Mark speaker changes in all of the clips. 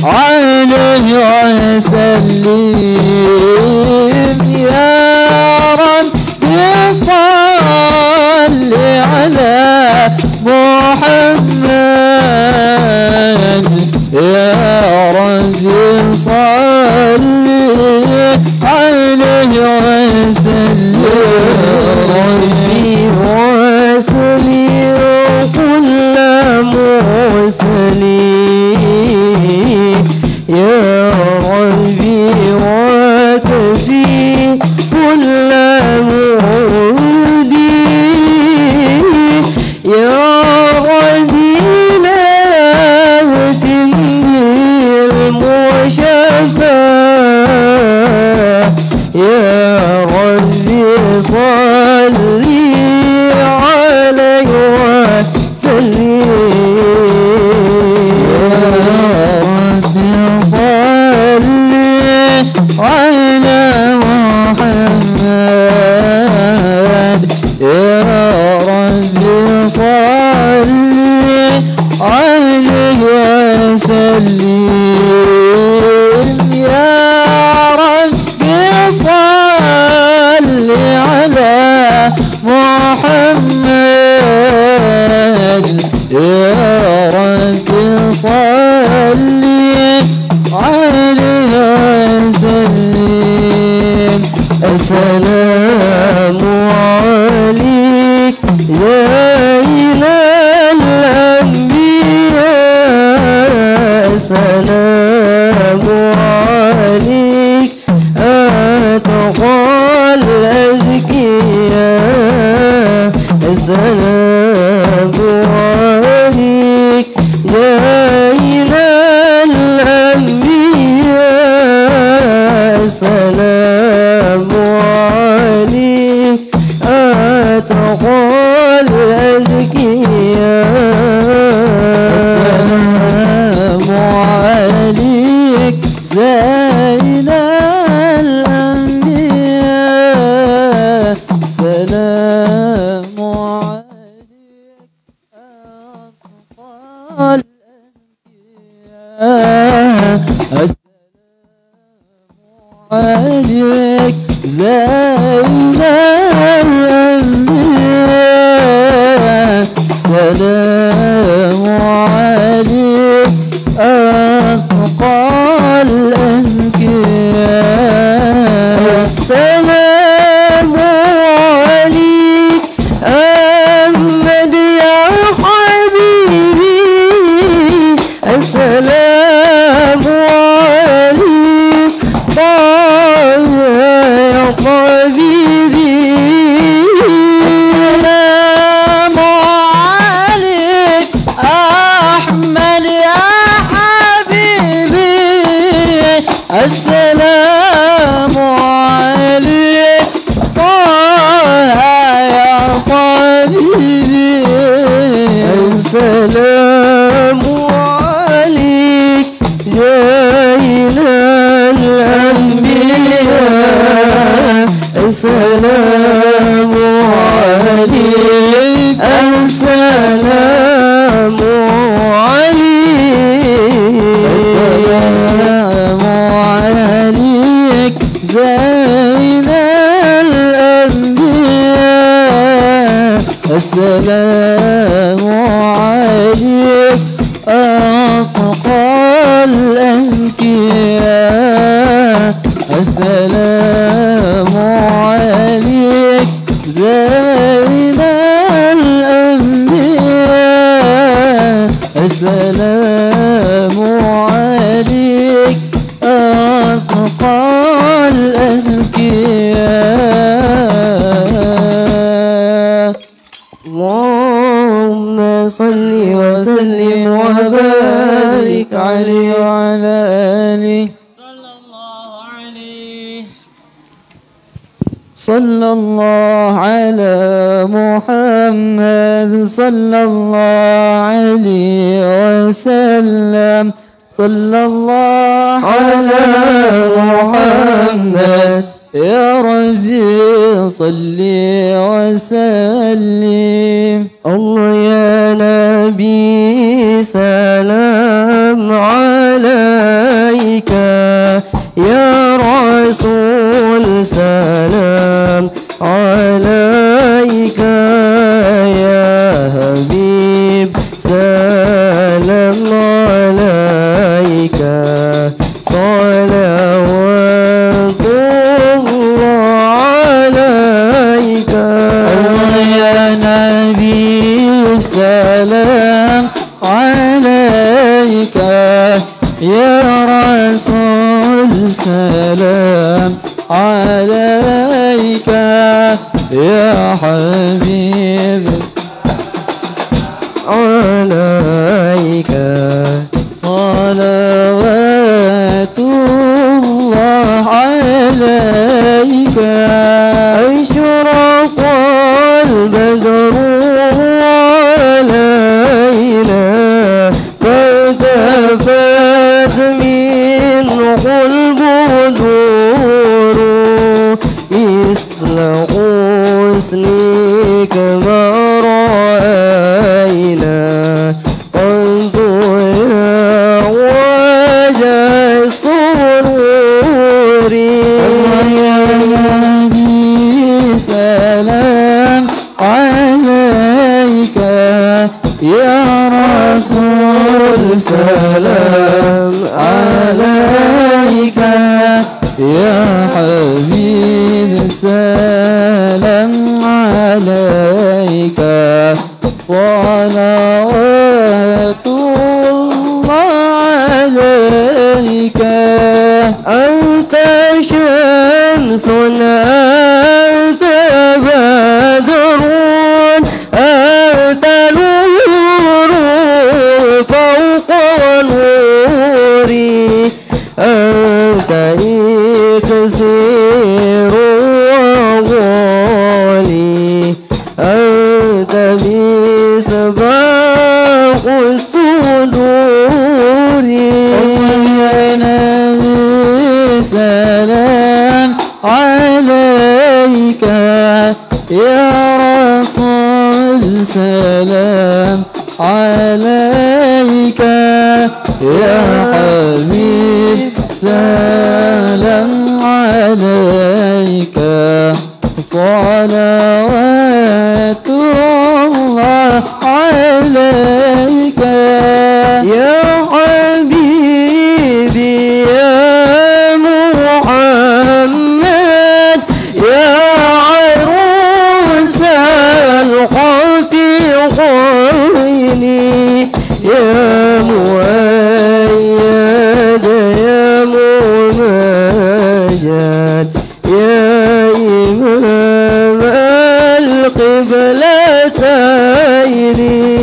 Speaker 1: عليه وسلم يا ربي صل على محمد يا ربي صل عليه وسلم ربي وسلم كل مرسلين يا ربي وكفي كل مردين يا ربي لا تنهي المشفى يا ربي صلي عليه وسلم يا ربي صلي على محمد يا ربي صلي عليه وسلم يا ربي صل على محمد يا ربي صل عليه وسلم السلام عليك يا إله الأنبياء السلام عليك أتقى الأزكياء السلام عليك يا إله الأنبياء السلام عليك أتقى الأزكياء السلام عليك زين الأنبياء السلام عليك أتقى الأنبياء السلام عليك زين الأنبياء السلام عليك أتقى الأنبياء السلام عليك أحمد يا حبيبي السلام عليك طه يا حبيبي السلام عليك أحمد يا حبيبي السلام عليك طه يا حبيبي السلام عليك يا إله الأنبياء السلام عليك السلام عليك السلام عليك زين الأنبياء السلام عليك أتقى الأنبياء السلام عليك زين الأنبياء السلام عليك أتقى الأنبياء اللهم صل وسلم وبارك عليه وعلى آله صلى الله على محمد صلى الله عليه وسلم صلى الله على محمد يا ربي صل وسلم الله يا نبي سلام عليك عليك يا رسول سلام عليك يا حبيب عليك صلوات الله عليك أشرق البدر علينا فالتفت منه البدور مثل حسنك ما رأينا انظر يا وجه السرور يا نبي سلام عليك يا رسول سلام عليك يا حبيب سلام عليك صلوات الله عليك أنت شمس أنت بدر أنت نور فوق نور أنت إكسير وغالي أنت مصباح الصدور يا نبي سلام عليك يا رسول سلام عليك يا حبيب سلام عليك صلوات الله عليك يا حبيبي يا محمد يا عروس الخفيقين يا مؤيد يا ممجد يا إمام القبلتين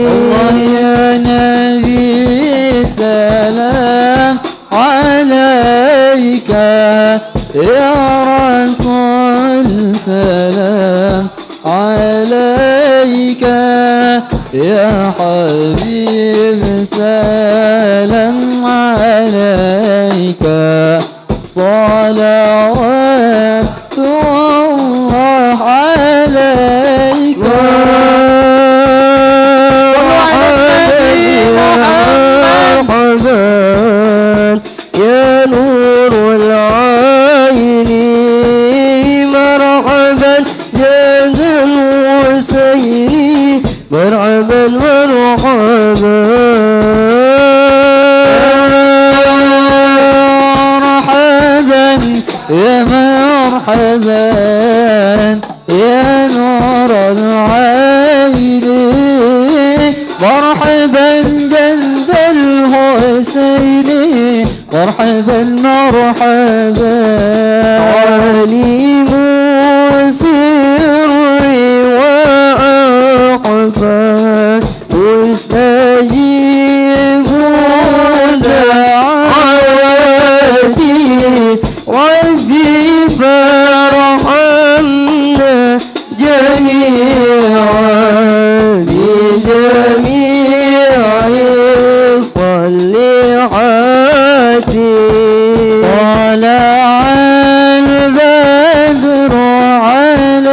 Speaker 1: الله يا نبي سلام عليك يا رسول سلام عليك يا حبيب سلام عليك صلوات الله عليك مرحبا يا نور العين مرحبا جاد الحسين مرحبا مرحبا يا مرحبا يا نور العين مرحبا جند الحسين مرحبا مرحبا عليم سري وأخفى مستجيب دعواتي ربي فارحمنا جميعا بجميع الصالحات طلع البدر علينا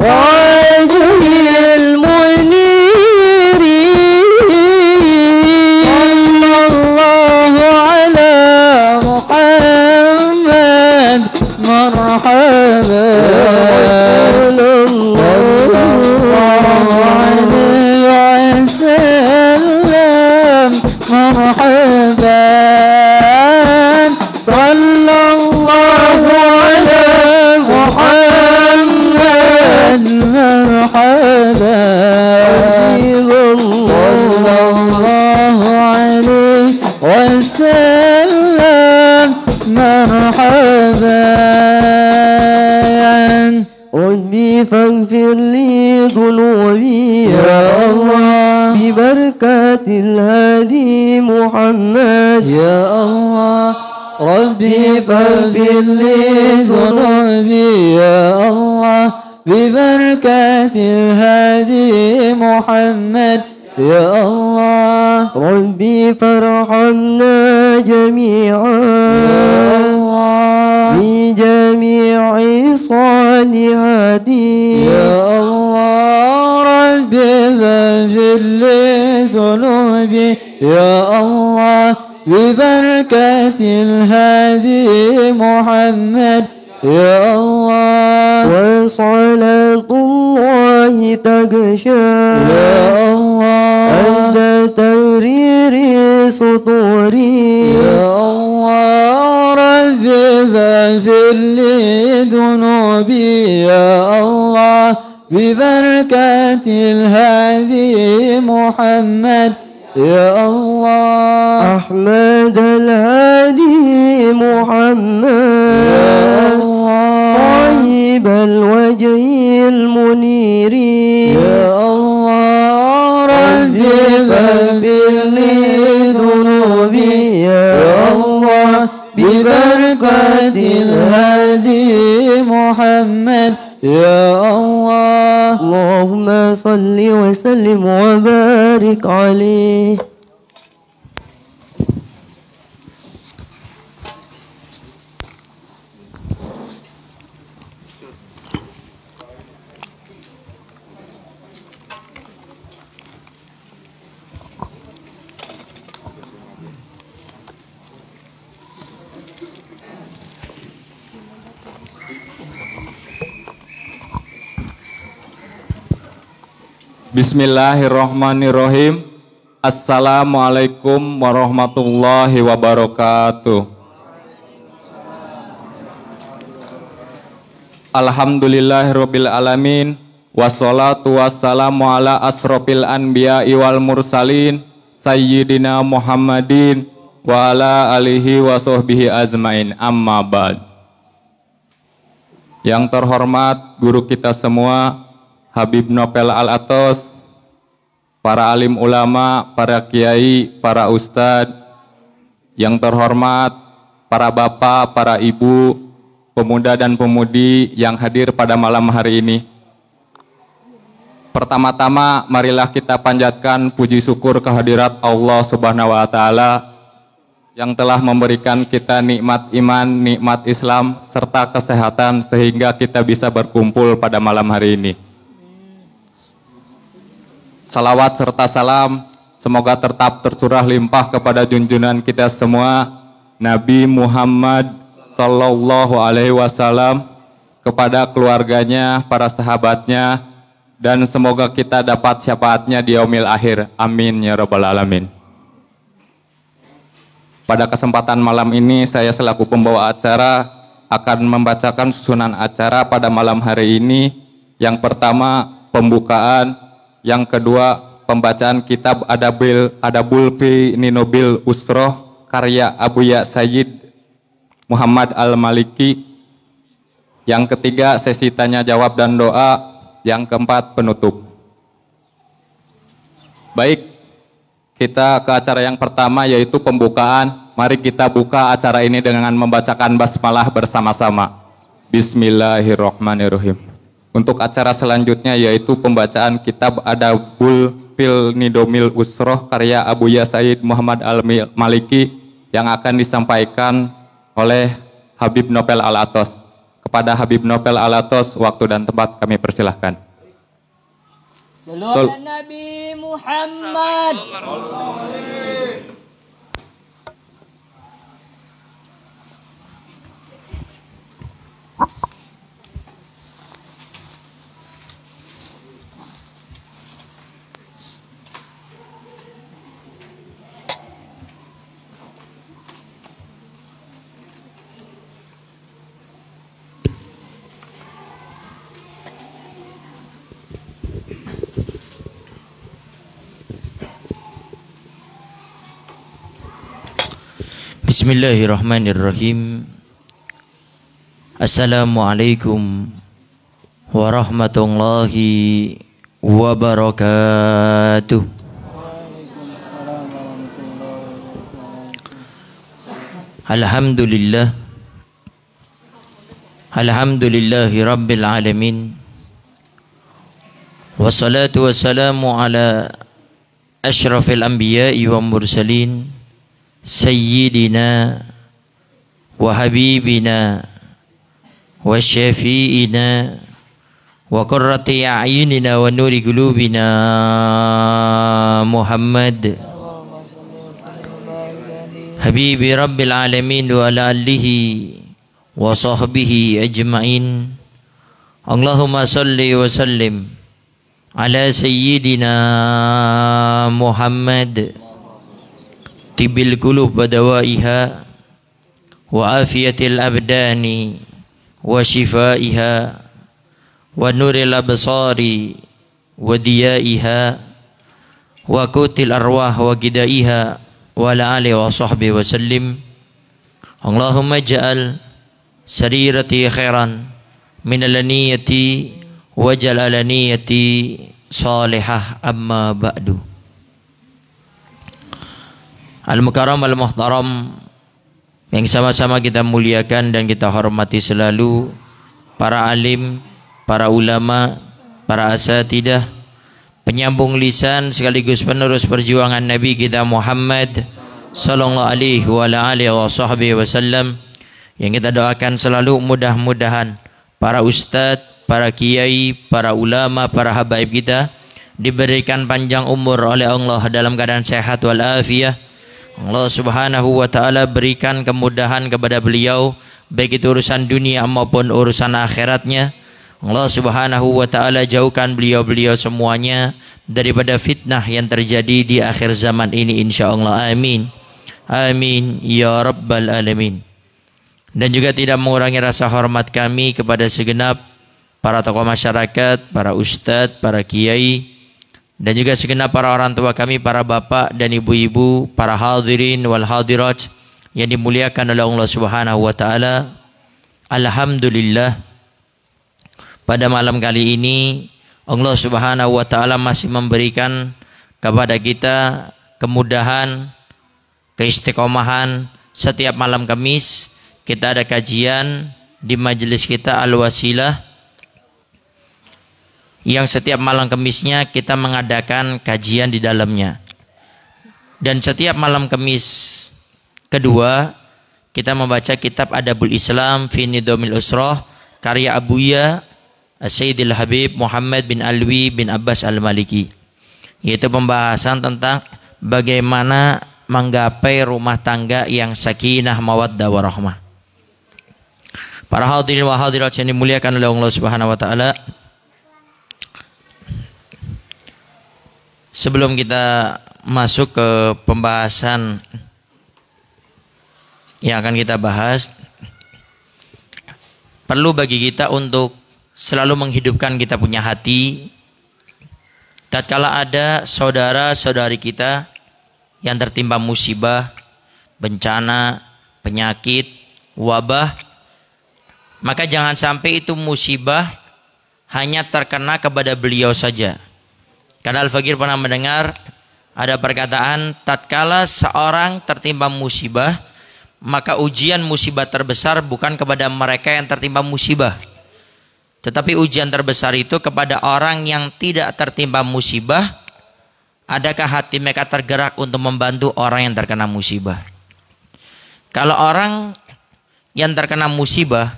Speaker 1: وجه المنير صلى الله على محمد مرحبا صلى الله عليه وسلم مرحبا صلى الله على محمد مرحبا صلى الله عليه وسلم مرحبا ربي فاغفر لي ذنوبي يا الله ببركة الهادي محمد يا الله ربي فاغفر لي ذنوبي يا الله ببركة الهادي محمد يا الله ربي فارحمنا جميعا يا الله بجميع صالحاتي يا الله ربي فاغفر لي ذنوبي يا الله ببركة الهادي محمد يا الله وصلاة الله تغشى يا الله عند تغرير سطوري يا الله ربي فاغفر لي ذنوبي يا الله ببركة الهادي محمد يا الله أحمد الهادي محمد يا الله طيب الوجه المنير يا الله ربي فاغفر لي ذنوبي يا الله ببركة الهادي محمد يا الله اللهم صل وسلم وبارك عليه.
Speaker 2: Bismillahirrahmanirrahim. Assalamualaikum warahmatullahi wabarakatuh. Alhamdulillahirabbil alamin. Wassalatu wassalamu ala asrofil anbiya'i wal mursalin sayyidina Muhammadin wa ala alihi wa sahbihi azmain. Amma ba'd. Yang terhormat guru kita semua, Habib Nopel Al-Atos, para alim ulama, para kiai, para ustadz, yang terhormat para bapak, para ibu, pemuda dan pemudi yang hadir pada malam hari ini. Pertama-tama marilah kita panjatkan puji syukur kehadirat Allah Subhanahu wa taala yang telah memberikan kita nikmat iman, nikmat Islam serta kesehatan sehingga kita bisa berkumpul pada malam hari ini. Salawat serta salam semoga tetap tercurah limpah kepada junjungan kita semua Nabi Muhammad Sallallahu Alaihi Wasallam, kepada keluarganya, para sahabatnya, dan semoga kita dapat syafaatnya di yaumil akhir. Amin ya rabbal alamin. Pada kesempatan malam ini saya selaku pembawa acara akan membacakan susunan acara pada malam hari ini. Yang pertama pembukaan, yang kedua pembacaan kitab Adabul fi Ninobil Usroh karya Abuya Sayyid Muhammad Al-Maliki. Yang ketiga sesi tanya jawab dan doa. Yang keempat penutup. Baik, kita ke acara yang pertama yaitu pembukaan. Mari kita buka acara ini dengan membacakan basmalah bersama-sama. Bismillahirrahmanirrahim. Untuk acara selanjutnya yaitu pembacaan kitab Adabul fil Nidomil Usroh karya Abuya Sayyid Muhammad Al-Maliki yang akan disampaikan oleh Habib Nopel Al-Atos. Kepada Habib Novel Alatos, waktu dan tempat kami persilahkan.
Speaker 1: Sallallahu Nabi Muhammad.
Speaker 3: Bismillahirrahmanirrahim. Assalamualaikum warahmatullahi wabarakatuh. Alhamdulillah. Alhamdulillahi rabbil alamin. Wassalatu wassalamu ala asyrafil anbiya'i wa mursalin Sayyidina wa habibina wa syafi'ina wa qurrati a'yunina wa nuri qulubina Muhammad habibi rabbil alamin wa ala alihi wa sahbihi ajma'in. Allahumma salli wa sallim ala sayyidina Muhammad tibil qulub wa dawaiha wa afiyatil abdani wa shifaiha wa nuril absari wa diyaiha wa kutil arwah wa gidaiha wa ala alihi wa sahbihi wa sallim. Allahumma ja'al sarirati khairan min alaniyati wa ja'al alaniyati salihah amma ba'du. Al-Mukarram Al-Muhtaram yang sama-sama kita muliakan dan kita hormati selalu, para alim, para ulama, para asatidah, penyambung lisan sekaligus penerus perjuangan Nabi kita Muhammad sallallahu alaihi wa alihi wasallam, yang kita doakan selalu mudah-mudahan para ustadz, para kiai, para ulama, para habaib kita diberikan panjang umur oleh Allah dalam keadaan sehat walafiat. Allah subhanahu wa ta'ala berikan kemudahan kepada beliau, baik itu urusan dunia maupun urusan akhiratnya. Allah subhanahu wa ta'ala jauhkan beliau-beliau semuanya daripada fitnah yang terjadi di akhir zaman ini, insyaallah. Amin. Amin ya rabbal alamin. Dan juga tidak mengurangi rasa hormat kami kepada segenap para tokoh masyarakat, para ustadz, para kiai, dan juga segenap para orang tua kami, para bapak dan ibu-ibu, para hadirin wal hadirat yang dimuliakan oleh Allah subhanahu wa ta'ala. Alhamdulillah, pada malam kali ini Allah subhanahu wa ta'ala masih memberikan kepada kita kemudahan, keistiqomahan. Setiap malam Kamis kita ada kajian di majelis kita Al-Wasilah, yang setiap malam Kamisnya kita mengadakan kajian di dalamnya. Dan setiap malam Kamis kedua kita membaca kitab Adabul Islam fi Nidhamil Usrah karya Abuya Sayyidil Habib Muhammad bin Alwi bin Abbas Al-Maliki, yaitu pembahasan tentang bagaimana menggapai rumah tangga yang sakinah mawaddah warahmah. Para hadirin wa hadirat yang dimuliakan oleh Allah subhanahu wa ta'ala, sebelum kita masuk ke pembahasan yang akan kita bahas, perlu bagi kita untuk selalu menghidupkan kita punya hati tatkala ada saudara-saudari kita yang tertimpa musibah, bencana, penyakit, wabah. Maka jangan sampai itu musibah hanya terkena kepada beliau saja. Karena Al-Fakir pernah mendengar ada perkataan, tatkala seorang tertimpa musibah, maka ujian musibah terbesar bukan kepada mereka yang tertimpa musibah, tetapi ujian terbesar itu kepada orang yang tidak tertimpa musibah. Adakah hati mereka tergerak untuk membantu orang yang terkena musibah? Kalau orang yang terkena musibah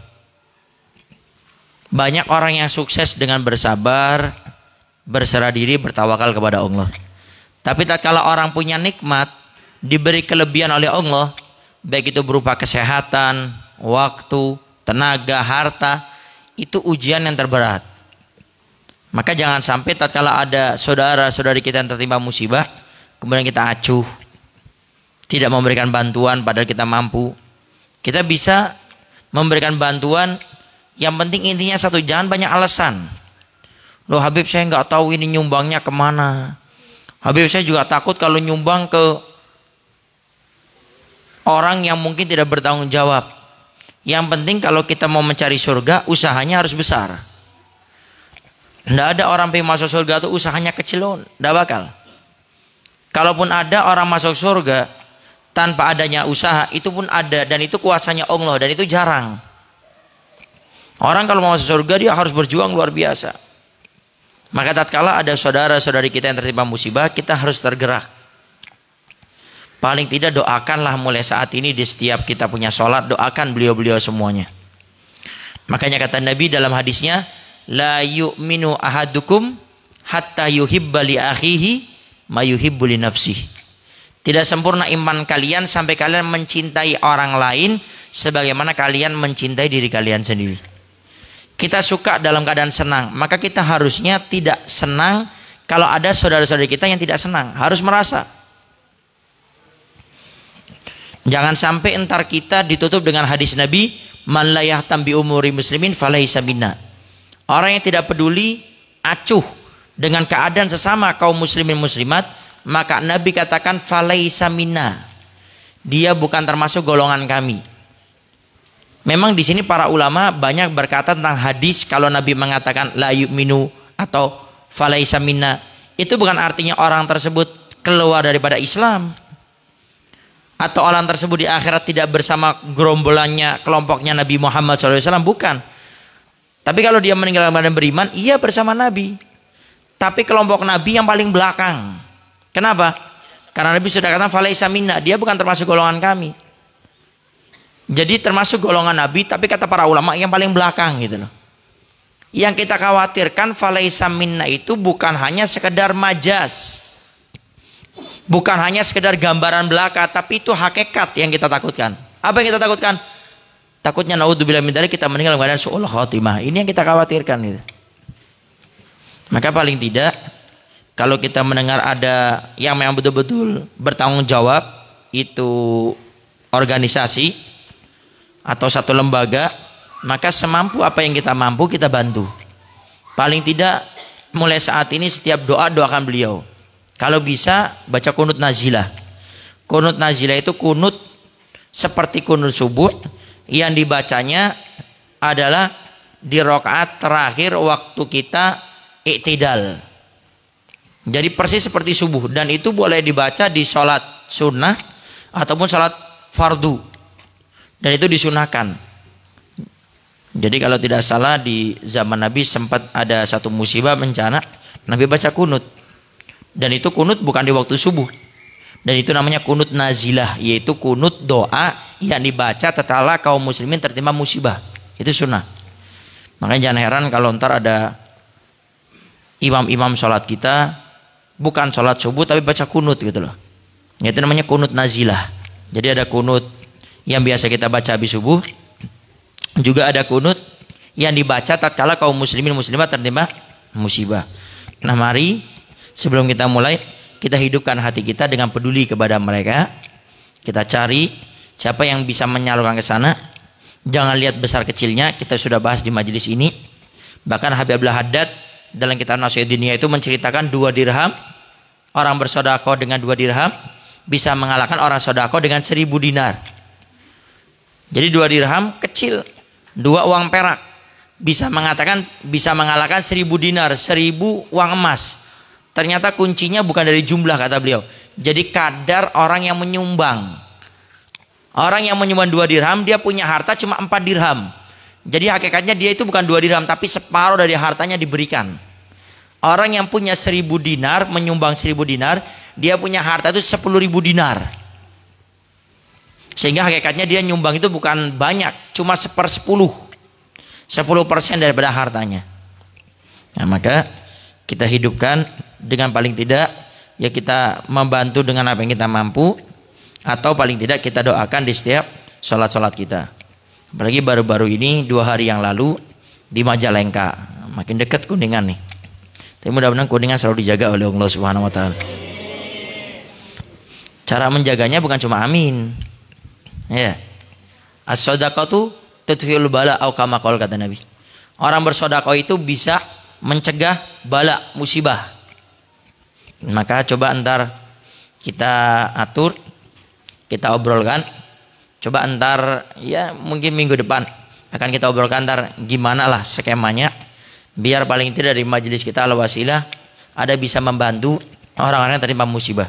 Speaker 3: Banyak orang yang sukses dengan bersabar, berserah diri, bertawakal kepada Allah. Tapi tatkala orang punya nikmat, diberi kelebihan oleh Allah, baik itu berupa kesehatan, waktu, tenaga, harta, itu ujian yang terberat. Maka jangan sampai tatkala ada saudara-saudari kita yang tertimpa musibah, kemudian kita acuh, tidak memberikan bantuan padahal kita mampu. Kita bisa memberikan bantuan, yang penting intinya satu, jangan banyak alasan. Loh Habib, saya nggak tahu ini nyumbangnya kemana. Habib, saya juga takut kalau nyumbang ke orang yang mungkin tidak bertanggung jawab. Yang penting kalau kita mau mencari surga, usahanya harus besar. Tidak ada orang pengen masuk surga itu usahanya kecil, tidak bakal. Kalaupun ada orang masuk surga tanpa adanya usaha, itu pun ada, dan itu kuasanya Allah, dan itu jarang. Orang kalau mau masuk surga dia harus berjuang luar biasa. Maka tatkala ada saudara-saudari kita yang tertimpa musibah, kita harus tergerak. Paling tidak doakanlah mulai saat ini di setiap kita punya sholat, doakan beliau-beliau semuanya. Makanya kata Nabi dalam hadisnya, la yu'minu ahadukum hatta yuhibba li akhihi ma yuhibbu li nafsihi. Tidak sempurna iman kalian sampai kalian mencintai orang lain sebagaimana kalian mencintai diri kalian sendiri. Kita suka dalam keadaan senang, maka kita harusnya tidak senang kalau ada saudara-saudari kita yang tidak senang. Harus merasa. Jangan sampai entar kita ditutup dengan hadis Nabi, man la yahtam bi umuri muslimin falaisa minna. Orang yang tidak peduli, acuh dengan keadaan sesama kaum muslimin muslimat, maka Nabi katakan falaisa minna. Dia bukan termasuk golongan kami. Memang di sini para ulama banyak berkata tentang hadis kalau Nabi mengatakan la yu'minu atau falaisa minna, itu bukan artinya orang tersebut keluar daripada Islam atau orang tersebut di akhirat tidak bersama gerombolannya, kelompoknya Nabi Muhammad SAW, bukan. Tapi kalau dia meninggal dan beriman, iya bersama Nabi. Tapi kelompok Nabi yang paling belakang. Kenapa? Karena Nabi sudah katakan falaisa minna, dia bukan termasuk golongan kami. Jadi termasuk golongan Nabi, tapi kata para ulama yang paling belakang gitu loh. Yang kita khawatirkan falaisa minna itu bukan hanya sekedar majas, bukan hanya sekedar gambaran belaka, tapi itu hakikat yang kita takutkan. Apa yang kita takutkan? Takutnya naudzubillah min dzalik kita meninggal dalam keadaan su'ul khatimah. Ini yang kita khawatirkan gitu. Maka paling tidak kalau kita mendengar ada yang memang betul-betul bertanggung jawab, itu organisasi atau satu lembaga, maka semampu apa yang kita mampu kita bantu. Paling tidak mulai saat ini setiap doa doakan beliau. Kalau bisa baca kunut nazilah. Kunut nazilah itu kunut seperti kunut subuh yang dibacanya adalah di rakaat terakhir waktu kita i'tidal. Jadi persis seperti subuh, dan itu boleh dibaca di sholat sunnah ataupun sholat fardu. Dan itu disunahkan. Jadi kalau tidak salah di zaman Nabi sempat ada satu musibah bencana, Nabi baca kunut. Dan itu kunut bukan di waktu subuh. Dan itu namanya kunut nazilah, yaitu kunut doa yang dibaca tatkala kaum muslimin tertimpa musibah. Itu sunnah. Makanya jangan heran kalau ntar ada imam-imam sholat kita bukan sholat subuh tapi baca kunut gitu loh. Itu namanya kunut nazilah. Jadi ada kunut yang biasa kita baca habis subuh, juga ada kunut yang dibaca tatkala kaum muslimin muslimat tertimpa musibah. Nah mari sebelum kita mulai, kita hidupkan hati kita dengan peduli kepada mereka. Kita cari siapa yang bisa menyalurkan ke sana. Jangan lihat besar kecilnya, kita sudah bahas di majelis ini. Bahkan Habib Abdullah Haddad dalam kitab Nasihat Diniyah itu menceritakan 2 dirham, orang bersedekah dengan 2 dirham bisa mengalahkan orang sedekah dengan 1000 dinar. Jadi 2 dirham kecil, 2 uang perak bisa mengalahkan 1000 dinar, 1000 uang emas. Ternyata kuncinya bukan dari jumlah kata beliau. Jadi kadar orang yang menyumbang. Orang yang menyumbang 2 dirham dia punya harta cuma 4 dirham. Jadi hakikatnya dia itu bukan 2 dirham tapi separuh dari hartanya diberikan. Orang yang punya 1000 dinar menyumbang 1000 dinar, dia punya harta itu 10.000 dinar. Sehingga hakikatnya dia nyumbang itu bukan banyak, cuma 1/10. 10% daripada hartanya. Nah, maka kita hidupkan dengan paling tidak ya kita membantu dengan apa yang kita mampu, atau paling tidak kita doakan di setiap sholat-sholat kita. Apalagi baru-baru ini 2 hari yang lalu di Majalengka, makin dekat Kuningan nih. Tapi mudah-mudahan Kuningan selalu dijaga oleh Allah Subhanahu wa taala. Cara menjaganya bukan cuma amin. Ya. As-shadaqatu tudfi'ul bala au kama qala kata Nabi. Orang bersedekah itu bisa mencegah bala, musibah. Maka coba ntar kita atur, kita obrolkan. Coba ntar ya mungkin minggu depan akan kita obrolkan ntar gimana lah skemanya, biar paling tidak dari majelis kita Al-Wasilah ada bisa membantu orang-orang yang terima musibah.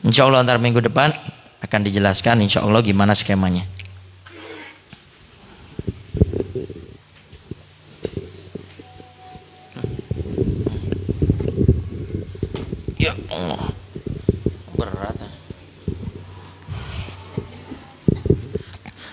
Speaker 3: Insya Allah ntar minggu depan akan dijelaskan insya Allah gimana skemanya. Ya Allah, berat.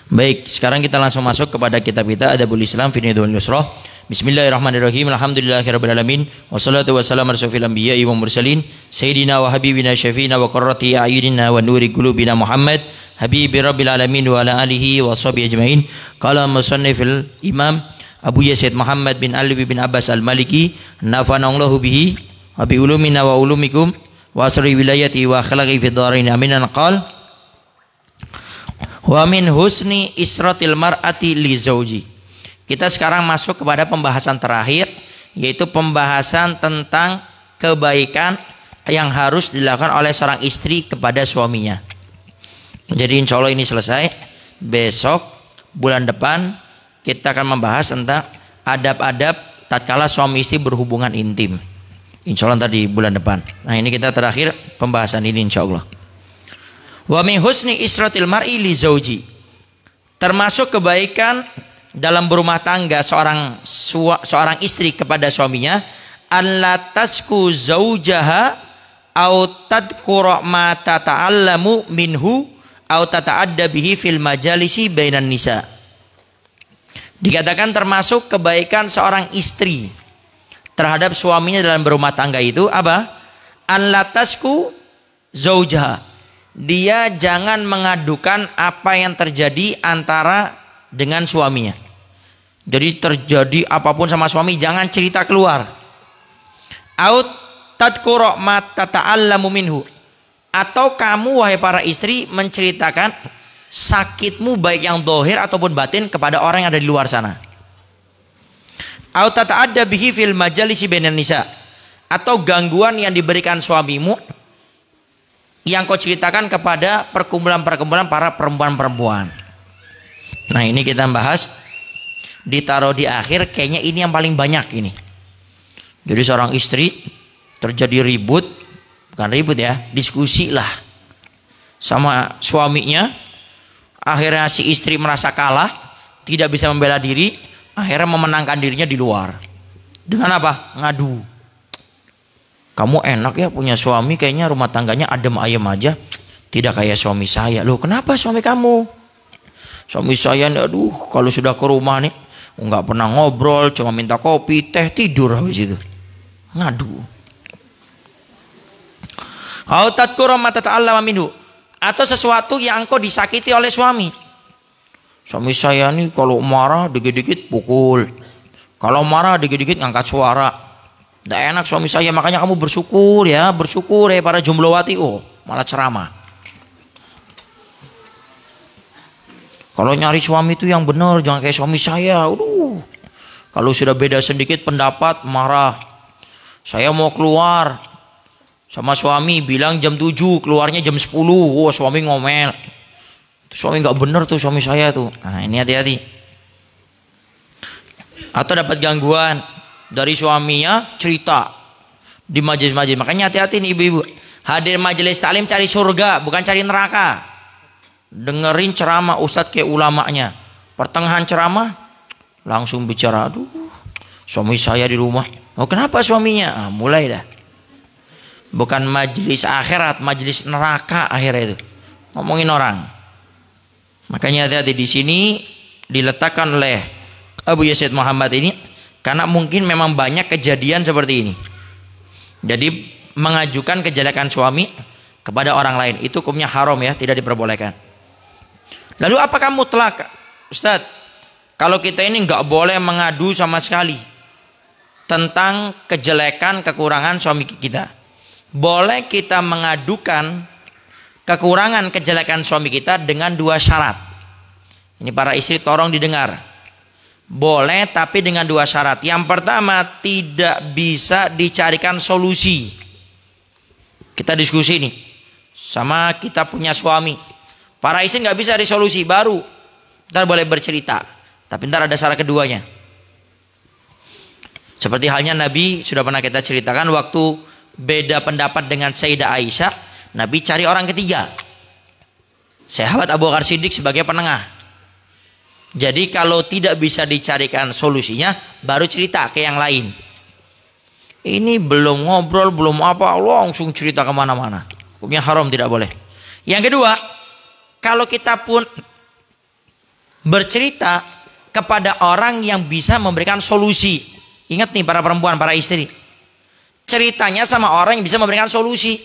Speaker 3: Baik, sekarang kita langsung masuk kepada kitab kita Adabul Islam fi Nidhul Nusrah. Bismillahirrahmanirrahim. Alhamdulillahirabbil alamin. Wassalatu wassalamu ala asyrofil anbiya'i wal mursalin sayyidina wa habibina syafiina wa qurrati a'yunina wa nuri qulubina Muhammad habibi rabbil alamin wa ala alihi wa sahbihi ajmain. Qala musanniful imam Abu Yazid Muhammad bin Ali bin Abbas al-Maliki nafanallahu bihi wa bi ulumina wa ulumikum wa asri wilayati wa akhlaqi fid dharain aminan qala wa min husni isratil mar'ati li zauji. Kita sekarang masuk kepada pembahasan terakhir, yaitu pembahasan tentang kebaikan yang harus dilakukan oleh seorang istri kepada suaminya. Jadi insya Allah ini selesai. Besok bulan depan kita akan membahas tentang adab-adab tatkala suami istri berhubungan intim. Insya Allah nanti di bulan depan. Nah ini kita terakhir pembahasan ini insya Allah. Wa min husni isratil mar'i li zauji. Termasuk kebaikan dalam berumah tangga seorang istri kepada suaminya, alla tasku zaujaha au tadhkura ma tata'allamu minhu au tata'adda bihi fil majalisi bainan nisa. Dikatakan termasuk kebaikan seorang istri terhadap suaminya dalam berumah tangga itu apa? Alla tasku zaujaha. Dia jangan mengadukan apa yang terjadi antara dengan suaminya. Jadi terjadi apapun sama suami jangan cerita keluar. Aut tadhkura ma tata'allamu minhu. Atau kamu wahai para istri menceritakan sakitmu baik yang zahir ataupun batin kepada orang yang ada di luar sana. Aut tata'adda bihi fil majalisi bainan nisa. Atau gangguan yang diberikan suamimu yang kau ceritakan kepada perkumpulan-perkumpulan para perempuan-perempuan. Nah ini kita bahas, ditaruh di akhir, kayaknya ini yang paling banyak ini. Jadi seorang istri terjadi ribut, bukan ribut ya, diskusi lah sama suaminya. Akhirnya si istri merasa kalah, tidak bisa membela diri, akhirnya memenangkan dirinya di luar. Dengan apa? Ngadu. Kamu enak ya punya suami, kayaknya rumah tangganya adem ayem aja, tidak kayak suami saya. Loh kenapa suami kamu? Suami saya nih, aduh kalau sudah ke rumah nih nggak pernah ngobrol, cuma minta kopi, teh, tidur habis itu. Ngadu. Au tadhkura ma tata'allama minhu. Atau sesuatu yang engkau disakiti oleh suami. Suami saya nih kalau marah dikit-dikit pukul. Kalau marah dikit-dikit ngangkat suara. Nggak enak suami saya, makanya kamu bersyukur ya para jomblowati. Oh malah ceramah. Kalau nyari suami itu yang benar, jangan kayak suami saya. Kalau sudah beda sedikit pendapat marah. Saya mau keluar sama suami, bilang jam 7, keluarnya jam 10. Wah suami ngomel. Suami nggak benar tuh suami saya tuh. Nah ini hati-hati. Atau dapat gangguan dari suaminya, cerita di majelis-majelis. Makanya hati-hati nih ibu-ibu. Hadir majelis taklim cari surga, bukan cari neraka. Dengerin ceramah ustadz kayak ulamanya. Pertengahan ceramah langsung bicara, aduh suami saya di rumah. Oh kenapa suaminya? Mulai dah. Bukan majelis akhirat, majelis neraka akhirnya itu. Ngomongin orang. Makanya hati-hati di sini diletakkan oleh Abu Yazid Muhammad ini karena mungkin memang banyak kejadian seperti ini. Jadi mengajukan kejelekan suami kepada orang lain itu hukumnya haram ya, tidak diperbolehkan. Lalu apakah mutlak, Ustaz? Kalau kita ini nggak boleh mengadu sama sekali tentang kejelekan kekurangan suami kita. Boleh kita mengadukan kekurangan kejelekan suami kita dengan dua syarat. Ini para istri tolong didengar. Boleh tapi dengan dua syarat. Yang pertama, tidak bisa dicarikan solusi. Kita diskusi nih sama kita punya suami. Para istri nggak bisa disolusi, baru ntar boleh bercerita. Tapi ntar ada syarat keduanya. Seperti halnya Nabi sudah pernah kita ceritakan waktu beda pendapat dengan Sayyidah Aisyah, Nabi cari orang ketiga. Sahabat Abu Bakar Siddiq sebagai penengah. Jadi kalau tidak bisa dicarikan solusinya, baru cerita ke yang lain. Ini belum ngobrol, belum apa, langsung cerita kemana-mana. Hukumnya haram, tidak boleh. Yang kedua, kalau kita pun bercerita kepada orang yang bisa memberikan solusi. Ingat nih para perempuan, para istri. Ceritanya sama orang yang bisa memberikan solusi.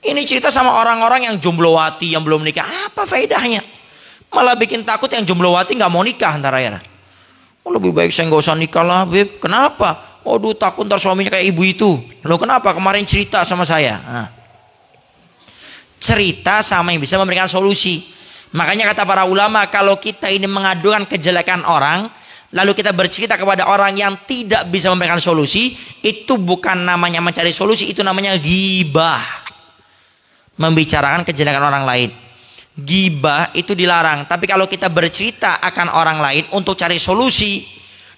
Speaker 3: Ini cerita sama orang-orang yang jomblowati, yang belum nikah. Apa faedahnya? Malah bikin takut yang jomblowati nggak mau nikah antara ya. Oh, lebih baik saya nggak usah nikah lah, Beb. Kenapa? Waduh, takut ntar suaminya kayak ibu itu. Loh, kenapa? Kemarin cerita sama saya. Nah. Cerita sama yang bisa memberikan solusi. Makanya kata para ulama, kalau kita ini mengadukan kejelekan orang, lalu kita bercerita kepada orang yang tidak bisa memberikan solusi, itu bukan namanya mencari solusi, itu namanya ghibah. Membicarakan kejelekan orang lain. Ghibah itu dilarang. Tapi kalau kita bercerita akan orang lain untuk cari solusi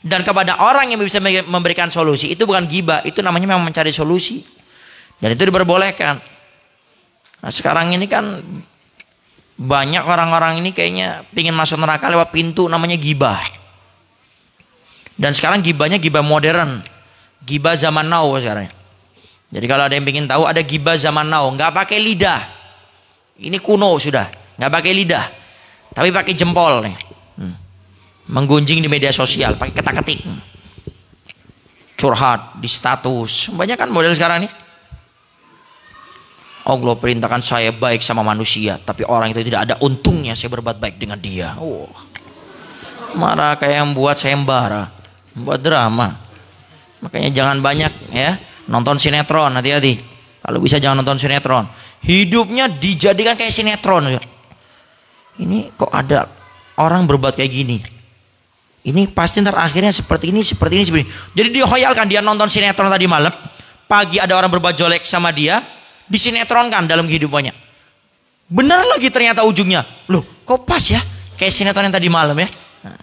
Speaker 3: dan kepada orang yang bisa memberikan solusi, itu bukan ghibah, itu namanya memang mencari solusi. Dan itu diperbolehkan. Nah, sekarang ini kan banyak orang-orang ini kayaknya ingin masuk neraka lewat pintu namanya ghibah. Dan sekarang ghibahnya ghibah modern, ghibah zaman now sekarang. Jadi kalau ada yang ingin tahu, ada ghibah zaman now, nggak pakai lidah. Ini kuno sudah. Nggak pakai lidah, tapi pakai jempol nih. Menggunjing di media sosial, pakai ketak-ketik. Curhat di status. Banyak kan model sekarang nih. Allah perintahkan saya baik sama manusia, tapi orang itu tidak ada untungnya saya berbuat baik dengan dia. Oh. Marah kayak yang buat sayembara, buat drama. Makanya jangan banyak ya nonton sinetron, hati-hati. Kalau bisa jangan nonton sinetron. Hidupnya dijadikan kayak sinetron. Ini kok ada orang berbuat kayak gini. Ini pasti ntar akhirnya seperti ini, seperti ini, seperti ini. Jadi dihayalkan dia nonton sinetron tadi malam. Pagi ada orang berbuat jelek sama dia, disinetronkan dalam kehidupannya. Benar lagi ternyata ujungnya. Loh, kok pas ya? Kayak sinetron yang tadi malam ya. Nah,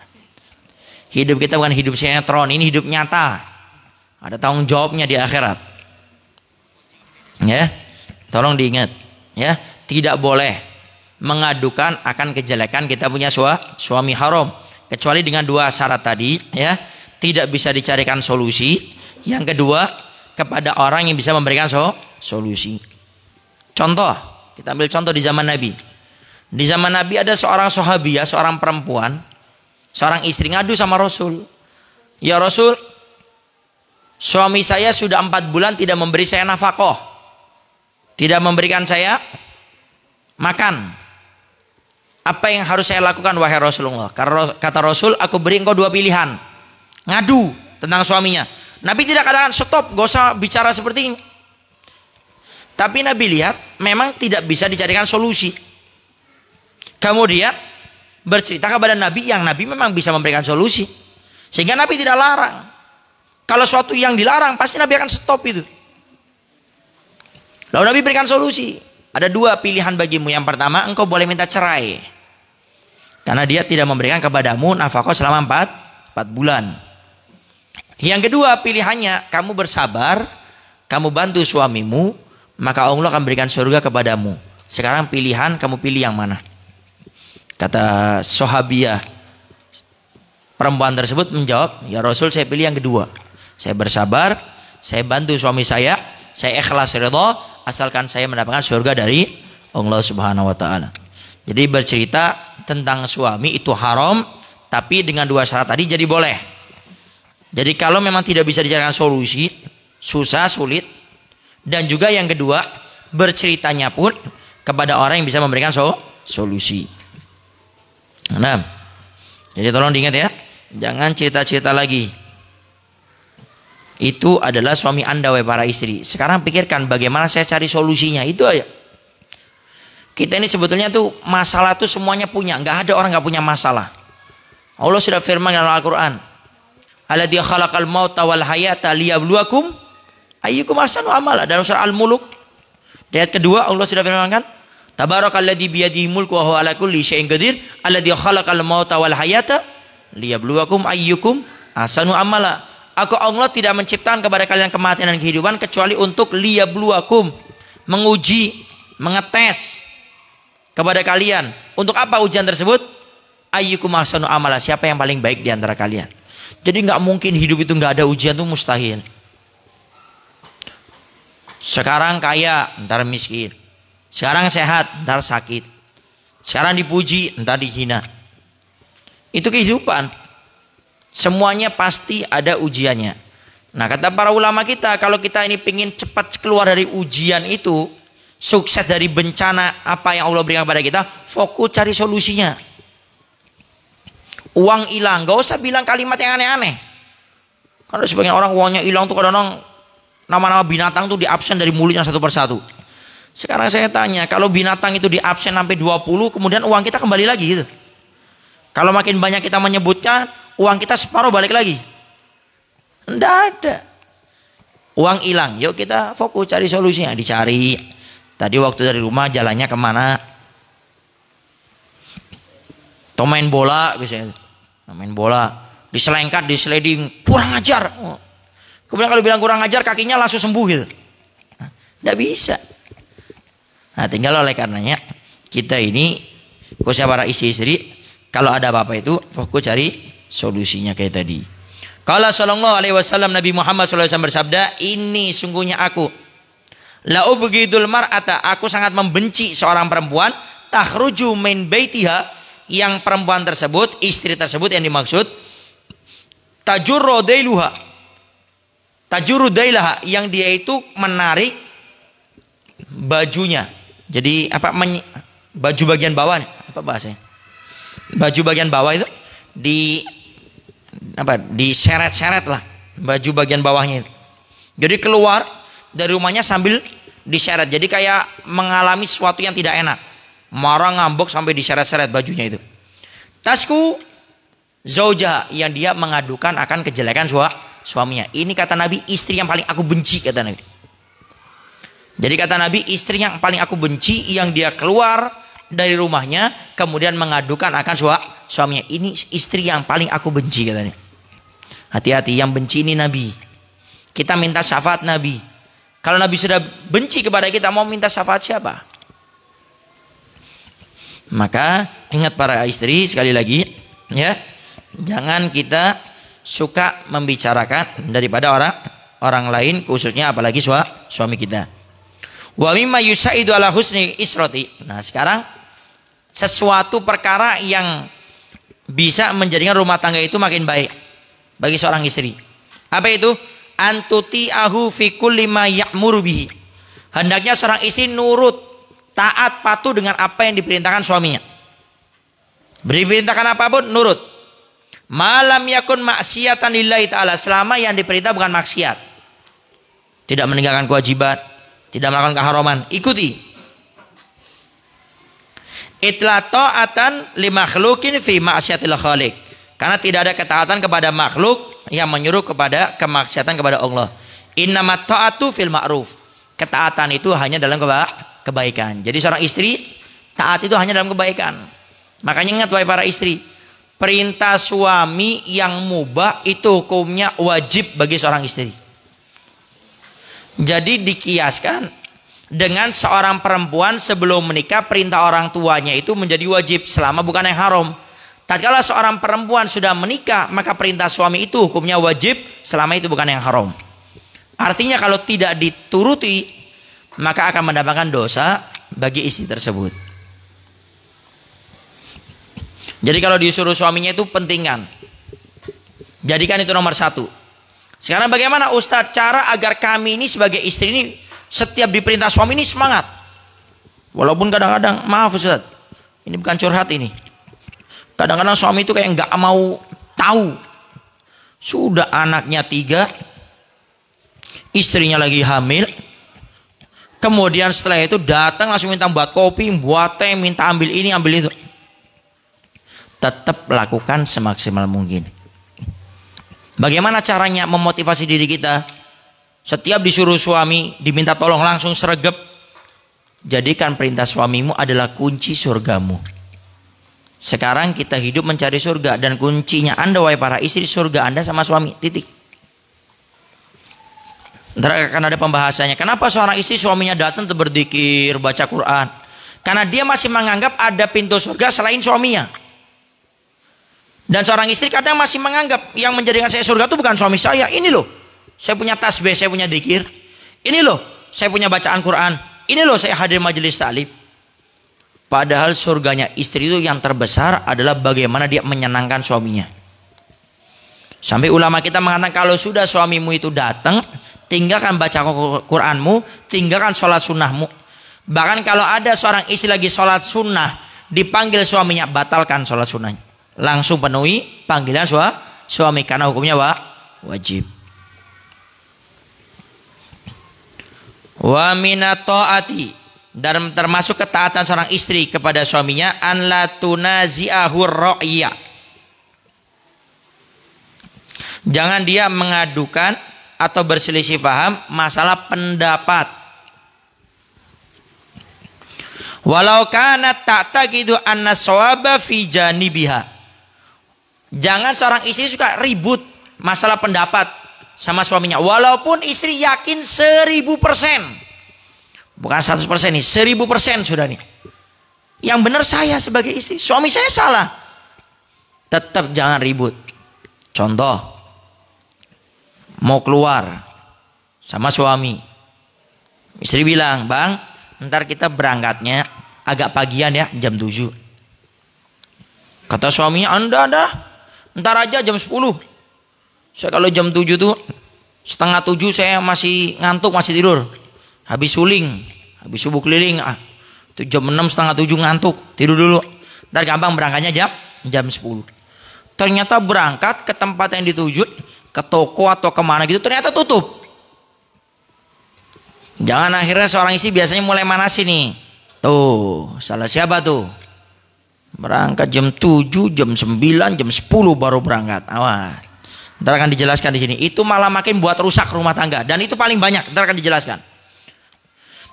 Speaker 3: hidup kita bukan hidup sinetron, ini hidup nyata. Ada tanggung jawabnya di akhirat. Ya, tolong diingat. Ya, tidak boleh mengadukan akan kejelekan kita punya suami, haram, kecuali dengan dua syarat tadi ya. Tidak bisa dicarikan solusi. Yang kedua, kepada orang yang bisa memberikan solusi. Contoh, kita ambil contoh di zaman Nabi. Di zaman Nabi ada seorang sahabiah, seorang perempuan, seorang istri ngadu sama Rasul. Ya Rasul, suami saya sudah 4 bulan tidak memberi saya nafkah, tidak memberikan saya makan. Apa yang harus saya lakukan wahai Rasulullah? Kata Rasul, aku beri engkau 2 pilihan. Ngadu tentang suaminya. Nabi tidak katakan stop, gak usah bicara seperti ini. Tapi Nabi lihat memang tidak bisa dicarikan solusi. Kemudian bercerita kepada Nabi yang Nabi memang bisa memberikan solusi. Sehingga Nabi tidak larang. Kalau suatu yang dilarang pasti Nabi akan stop itu. Lalu Nabi berikan solusi. Ada 2 pilihan bagimu. Yang pertama, engkau boleh minta cerai. Karena dia tidak memberikan kepadamu nafkah selama 4 bulan. Yang kedua pilihannya, kamu bersabar, kamu bantu suamimu, maka Allah akan berikan surga kepadamu. Sekarang pilihan, kamu pilih yang mana? Kata sahabiah perempuan tersebut menjawab, ya Rasul, saya pilih yang kedua. Saya bersabar, saya bantu suami saya ikhlas ridha, asalkan saya mendapatkan surga dari Allah Subhanahu wa taala. Jadi bercerita tentang suami itu haram, Tapi dengan dua syarat tadi jadi boleh. Jadi kalau memang tidak bisa dicarikan solusi, susah, sulit, dan juga yang kedua, berceritanya pun kepada orang yang bisa memberikan solusi. Nah, jadi tolong diingat ya, jangan cerita-cerita lagi. Itu adalah suami Anda, wahai para istri. Sekarang pikirkan bagaimana saya cari solusinya. Itu aja. Kita ini sebetulnya tuh masalah tuh semuanya punya. Nggak ada orang nggak punya masalah. Allah sudah firman dalam Al-Quran, alladzi khalaqal mauta wal hayata liyabluwakum ayyukum ahsanu amala. Dalam surah Al-Muluk ayat kedua Allah sudah firmankan, tabarakalladzi biyadihi mulku wa huwa ala kulli syai'in qadir alladzi khalaqal mauta wal hayata liyabluwakum ayyukum ahsanu amala. Aku Allah tidak menciptakan kepada kalian kematian dan kehidupan kecuali untuk liyabluwakum, menguji, mengetes kepada kalian. Untuk apa ujian tersebut? Ayyukum ahsanu amala, siapa yang paling baik di antara kalian. Jadi nggak mungkin hidup itu nggak ada ujian, itu mustahil. Sekarang kaya, ntar miskin. Sekarang sehat, ntar sakit. Sekarang dipuji, ntar dihina. Itu kehidupan. Semuanya pasti ada ujiannya. Nah, kata para ulama kita, kalau kita ini pengen cepat keluar dari ujian itu, sukses dari bencana apa yang Allah berikan kepada kita, fokus cari solusinya. Uang hilang, gak usah bilang kalimat yang aneh-aneh. Karena sebagian orang uangnya hilang tuh kadang-kadang nama-nama binatang tuh di absen dari mulutnya satu persatu. Sekarang saya tanya, kalau binatang itu di absen sampai 20, kemudian uang kita kembali lagi gitu. Kalau makin banyak kita menyebutkan, uang kita separuh balik lagi. Enggak ada. Uang hilang, yuk kita fokus cari solusinya. Dicari. Tadi waktu dari rumah jalannya kemana? Atau main bola biasanya. Main bola, diselengkat, disliding, kurang ajar. Kemudian kalau bilang kurang ajar, kakinya langsung sembuh gitu. Nggak bisa. Nah, tinggal oleh karenanya kita ini, khususnya para istri-istri, kalau ada apa-apa itu fokus cari solusinya kayak tadi. Qala sallallahu alaihi wasallam, Nabi Muhammad sallallahu alaihi wasallam bersabda, ini sungguhnya aku la ubghidul mar'ata, aku sangat membenci seorang perempuan takhruju min baitiha, yang perempuan tersebut, istri tersebut yang dimaksud, tajurru dailaha, yang dia itu menarik bajunya. Jadi apa, baju bagian bawah nih, apa bahasanya? Baju bagian bawah itu diseret-seret lah, baju bagian bawahnya itu. Jadi keluar dari rumahnya sambil diseret. Jadi kayak mengalami sesuatu yang tidak enak. Marah, ngambek sampai diseret-seret bajunya itu. Tasku zauja, yang dia mengadukan akan kejelekan suaminya. Ini kata Nabi, istri yang paling aku benci, kata Nabi. Jadi kata Nabi, istri yang paling aku benci, yang dia keluar dari rumahnya kemudian mengadukan akan suaminya. Ini istri yang paling aku benci, katanya. Hati-hati, yang benci ini Nabi. Kita minta syafaat Nabi. Kalau Nabi sudah benci kepada kita, mau minta syafaat siapa? Maka ingat para istri, sekali lagi ya, jangan kita suka membicarakan daripada orang lain, khususnya apalagi suami kita. Wa mimma yusaidu ala husni israti. Nah, sekarang sesuatu perkara yang bisa menjadikan rumah tangga itu makin baik bagi seorang istri. Apa itu? Antuti'ahu fi kulli ma ya'muru bihi. Hendaknya seorang istri nurut, taat, patuh dengan apa yang diperintahkan suaminya. Diperintahkan apapun nurut. Malam yakun maksiatan lillahi ta'ala, selama yang diperintah bukan maksiat. Tidak meninggalkan kewajiban, tidak melakukan keharaman, ikuti. Itla ta'atan li makhlukin fi maksiatil khaliq. Karena tidak ada ketaatan kepada makhluk yang menyuruh kepada kemaksiatan kepada Allah. Innamat ta'atu fil ma'ruf. Ketaatan itu hanya dalam kebaikan. Jadi seorang istri taat itu hanya dalam kebaikan. Makanya ingat wahai para istri, perintah suami yang mubah itu hukumnya wajib bagi seorang istri. Jadi dikiaskan dengan seorang perempuan sebelum menikah, perintah orang tuanya itu menjadi wajib selama bukan yang haram. Tatkala seorang perempuan sudah menikah, maka perintah suami itu hukumnya wajib selama itu bukan yang haram. Artinya kalau tidak dituruti, maka akan mendapatkan dosa bagi istri tersebut. Jadi kalau disuruh suaminya itu pentingan. Jadikan itu nomor satu. Sekarang bagaimana Ustadz cara agar kami ini sebagai istri ini setiap diperintah suami ini semangat. Walaupun kadang-kadang, maaf Ustadz, ini bukan curhat ini. Kadang-kadang suami itu kayak nggak mau tahu. Sudah anaknya 3, istrinya lagi hamil. Kemudian setelah itu datang langsung minta buat kopi, buat teh, minta ambil ini, ambil itu. Tetap lakukan semaksimal mungkin. Bagaimana caranya memotivasi diri kita? Setiap disuruh suami, diminta tolong langsung sregep. Jadikan perintah suamimu adalah kunci surgamu. Sekarang kita hidup mencari surga, dan kuncinya Anda wahai para istri, surga Anda sama suami, titik. Ntar akan ada pembahasannya. Kenapa seorang istri suaminya datang untuk berzikir, baca Quran? Karena dia masih menganggap ada pintu surga selain suaminya. Dan seorang istri kadang masih menganggap yang menjadikan saya surga itu bukan suami saya. Ini loh, saya punya tasbih, saya punya dzikir. Ini loh, saya punya bacaan Quran. Ini loh, saya hadir majelis taklim. Padahal surganya istri itu yang terbesar adalah bagaimana dia menyenangkan suaminya. Sampai ulama kita mengatakan kalau sudah suamimu itu datang, tinggalkan baca Quranmu, tinggalkan sholat sunnahmu. Bahkan kalau ada seorang istri lagi sholat sunnah, dipanggil suaminya, batalkan sholat sunnahnya. Langsung penuhi panggilan suami karena hukumnya wajib. Wa minat taati, dan termasuk ketaatan seorang istri kepada suaminya, an la tunazi'ahu ra'ya. Jangan dia mengadukan atau berselisih paham masalah pendapat. Walau kanat ta'taqidu anna shawaba fi janibiha. Jangan seorang istri suka ribut masalah pendapat sama suaminya. Walaupun istri yakin 1000%. Bukan 100% nih, 1000% sudah nih. Yang benar saya sebagai istri, suami saya salah. Tetap jangan ribut. Contoh, mau keluar sama suami. Istri bilang, "Bang, ntar kita berangkatnya agak pagian ya, jam 7. Kata suaminya, Anda ntar aja jam 10. Saya kalau jam 7 tuh setengah 7 saya masih ngantuk, masih tidur. Habis suling, habis subuh keliling, itu jam 6 setengah 7 ngantuk, tidur dulu. Ntar gampang berangkatnya jam 10. Ternyata berangkat ke tempat yang dituju, ke toko atau kemana gitu, ternyata tutup. Jangan akhirnya seorang istri biasanya mulai manasin nih. Tuh, salah siapa tuh? Berangkat jam 7, jam 9, jam 10 baru berangkat. Awas. Ntar akan dijelaskan di sini. Itu malah makin buat rusak rumah tangga, dan itu paling banyak. Ntar akan dijelaskan.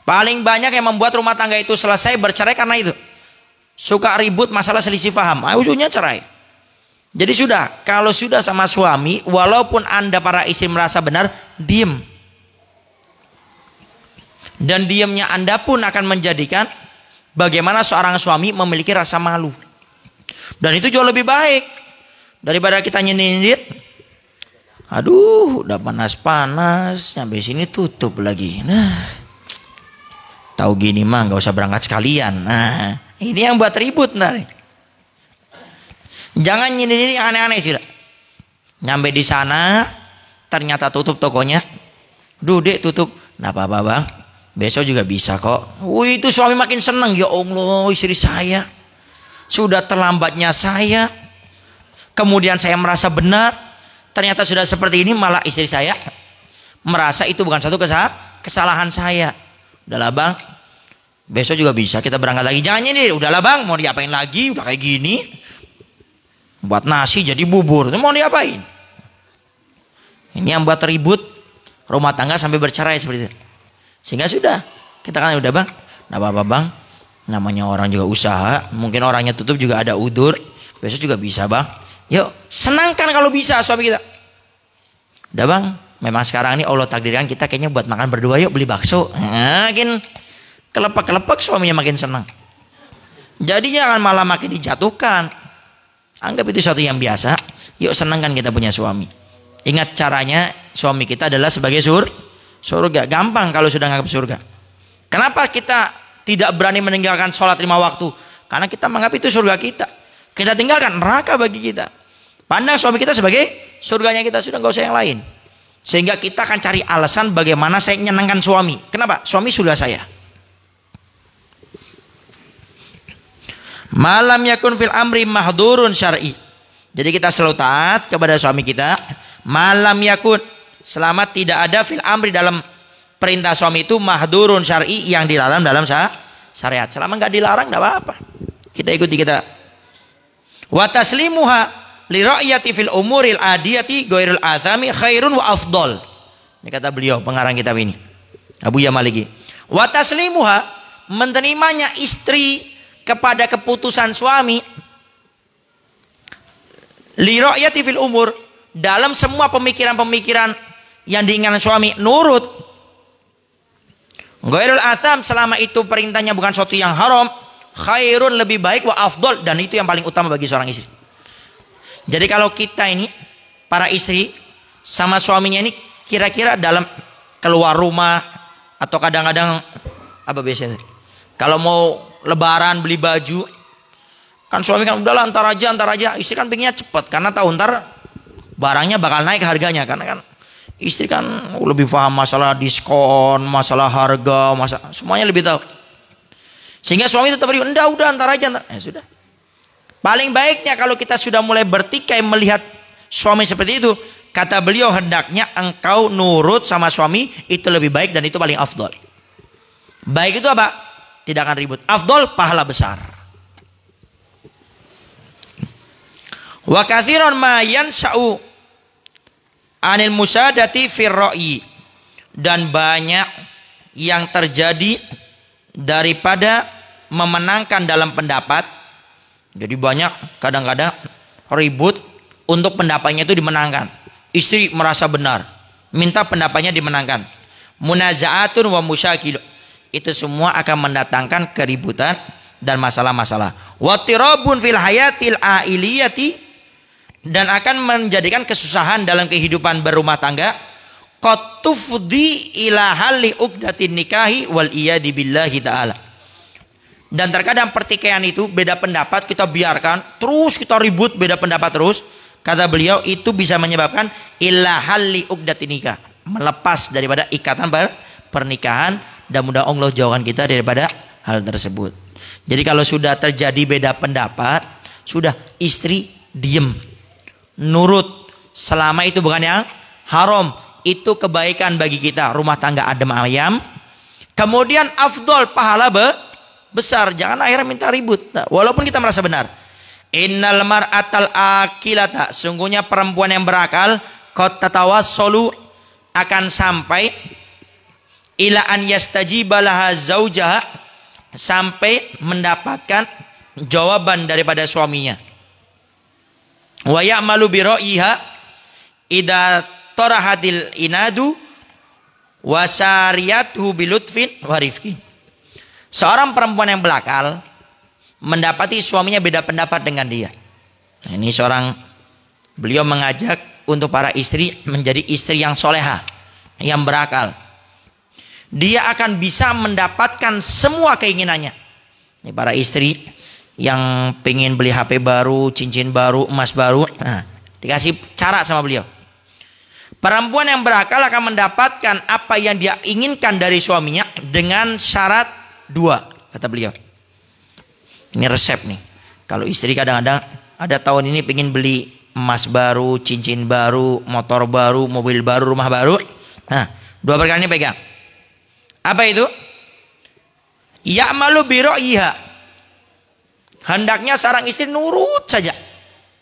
Speaker 3: Paling banyak yang membuat rumah tangga itu selesai bercerai karena itu. Suka ribut masalah selisih paham. Ujungnya cerai. Jadi sudah, kalau sudah sama suami, walaupun Anda para istri merasa benar, diem. Dan diamnya Anda pun akan menjadikan bagaimana seorang suami memiliki rasa malu. Dan itu jauh lebih baik daripada kita nyindir. Aduh, udah panas-panas, sampai sini tutup lagi. Nah, tahu gini mah nggak usah berangkat sekalian. Nah, ini yang buat ribut nih. Jangan nyindir yang aneh-aneh sih. Nyampe di sana, ternyata tutup tokonya. Duh, Dek, tutup. Nggak apa-apa, Bang. Besok juga bisa kok. Wih, itu suami makin seneng. Ya Allah, istri saya. Sudah terlambatnya saya. Kemudian saya merasa benar. Ternyata sudah seperti ini, malah istri saya merasa itu bukan satu kesalahan saya. Udahlah Bang, besok juga bisa kita berangkat lagi. Jangan ini, udahlah Bang, mau diapain lagi? Udah kayak gini. Buat nasi jadi bubur, mau diapain? Ini yang buat ribut rumah tangga sampai bercerai seperti itu. Sehingga sudah, kita kan udah Bang, nggak apa-apa Bang, namanya orang juga usaha, mungkin orangnya tutup juga ada udur, besok juga bisa Bang. Yuk, senangkan kalau bisa suami kita. Udah Bang, memang sekarang ini Allah takdirkan kita kayaknya buat makan berdua, yuk beli bakso. Makin kelepek-kelepek suaminya makin senang. Jadi jangan malah makin dijatuhkan. Anggap itu sesuatu yang biasa. Yuk senangkan kita punya suami. Ingat caranya, suami kita adalah sebagai surga. Gampang kalau sudah nganggap surga. Kenapa kita tidak berani meninggalkan sholat 5 waktu? Karena kita menganggap itu surga kita. kita tinggalkan, neraka bagi kita. Pandang suami kita sebagai surganya kita, sudah nggak usah yang lain. Sehingga kita akan cari alasan bagaimana saya menyenangkan suami. Kenapa? Suami sudah saya. Malam yakun fil amri mahdurun syar'i. Jadi kita selalu taat kepada suami kita. Malam yakun, selama tidak ada fil amri dalam perintah suami itu mahdurun syar'i yang dilarang dalam syariat. Selama nggak dilarang nggak apa-apa. Kita ikuti kita. Wa taslimuha li ra'yati fil umuril adiyati ghairul athami khairun wa afdol. Ini kata beliau pengarang kitab ini, Abu Ya Maliki. Wa taslimuha, menerimanya istri kepada keputusan suami li ra'yati fil umur, dalam semua pemikiran-pemikiran yang diinginkan suami, nurut ghairul atham, selama itu perintahnya bukan sesuatu yang haram, khairun, lebih baik, wa afdol, dan itu yang paling utama bagi seorang istri. Jadi kalau kita ini para istri sama suaminya ini kira-kira dalam keluar rumah atau kadang-kadang apa biasanya kalau mau lebaran beli baju, kan suami kan udahlah antar aja, istri kan pengennya cepet karena tahu ntar barangnya bakal naik harganya, karena kan istri kan lebih paham masalah diskon, masalah harga, semuanya lebih tahu. Sehingga suami tetap beri, udah antar aja. Ya sudah. Paling baiknya kalau kita sudah mulai bertikai melihat suami seperti itu, kata beliau hendaknya engkau nurut sama suami, itu lebih baik dan itu paling afdol. Baik itu apa? Tidak akan ribut. Afdol, pahala besar. Wa katsiran ma yansa'u anil musadati fir ra'yi, dan banyak yang terjadi daripada memenangkan dalam pendapat. Jadi banyak kadang-kadang ribut untuk pendapatnya itu dimenangkan. Istri merasa benar, minta pendapatnya dimenangkan. Munazaatun wa musyakil, itu semua akan mendatangkan keributan dan masalah-masalah. Wattirabun fil hayatil ailiyati, dan akan menjadikan kesusahan dalam kehidupan berumah tangga. Qad tufdi ila halli uqdatin nikahi wal iyadi billahi ta'ala. Dan terkadang pertikaian itu beda pendapat kita biarkan, terus kita ribut beda pendapat terus. Kata beliau itu bisa menyebabkan ila halli uqdatin nikah, melepas daripada ikatan pernikahan, dan mudah Allah jauhkan kita daripada hal tersebut. Jadi kalau sudah terjadi beda pendapat, sudah istri diem, nurut, selama itu bukan yang haram, itu kebaikan bagi kita, rumah tangga adem ayam. Kemudian afdol, pahala besar. Jangan akhirnya minta ribut. Nah, walaupun kita merasa benar. Innal mar'atal akilata, sungguhnya perempuan yang berakal, qad tatawassalu, akan sampai ila an yastajiba laha zaujaha, sampai mendapatkan jawaban daripada suaminya. Wa ya'malu bi ra'yiha idza tarahatil inadu wa sariyatuhu bi lutfin wa rifqin. Seorang perempuan yang berakal mendapati suaminya beda pendapat dengan dia. Nah, ini beliau mengajak untuk para istri menjadi istri yang soleha, yang berakal. Dia akan bisa mendapatkan semua keinginannya. Ini para istri yang pengen beli HP baru, cincin baru, emas baru, nah, dikasih cara sama beliau. Perempuan yang berakal akan mendapatkan apa yang dia inginkan dari suaminya dengan syarat 2, kata beliau. Ini resep nih. Kalau istri kadang-kadang ada tahun ini pengen beli emas baru, cincin baru, motor baru, mobil baru, rumah baru. Nah, 2 perkara ini pegang. Apa itu? Ya'malu bi ra'yiha. Hendaknya seorang istri nurut saja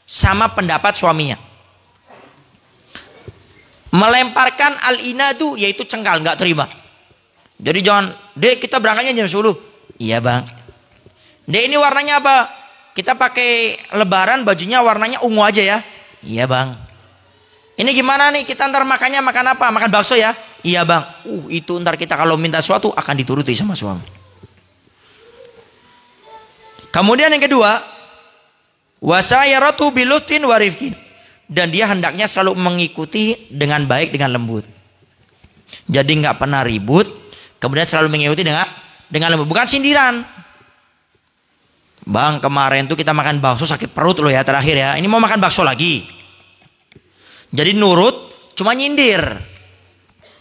Speaker 3: sama pendapat suaminya. Melemparkan al-inadu, yaitu cengkal, nggak terima. Jadi jangan, Dek kita berangkatnya jam 10. Iya bang. Dek ini warnanya apa? Kita pakai lebaran bajunya warnanya ungu aja ya. Iya bang. Ini gimana nih, kita ntar makannya makan apa? Makan bakso ya? Iya bang. Itu ntar kita kalau minta sesuatu akan dituruti sama suami. Kemudian yang kedua, wasayaratu bilutin warifkin, dan dia hendaknya selalu mengikuti dengan baik, dengan lembut. Jadi nggak pernah ribut, kemudian selalu mengikuti dengan lembut, bukan sindiran. Bang, kemarin tuh kita makan bakso sakit perut loh ya terakhir ya. Ini mau makan bakso lagi. Jadi nurut, cuma nyindir.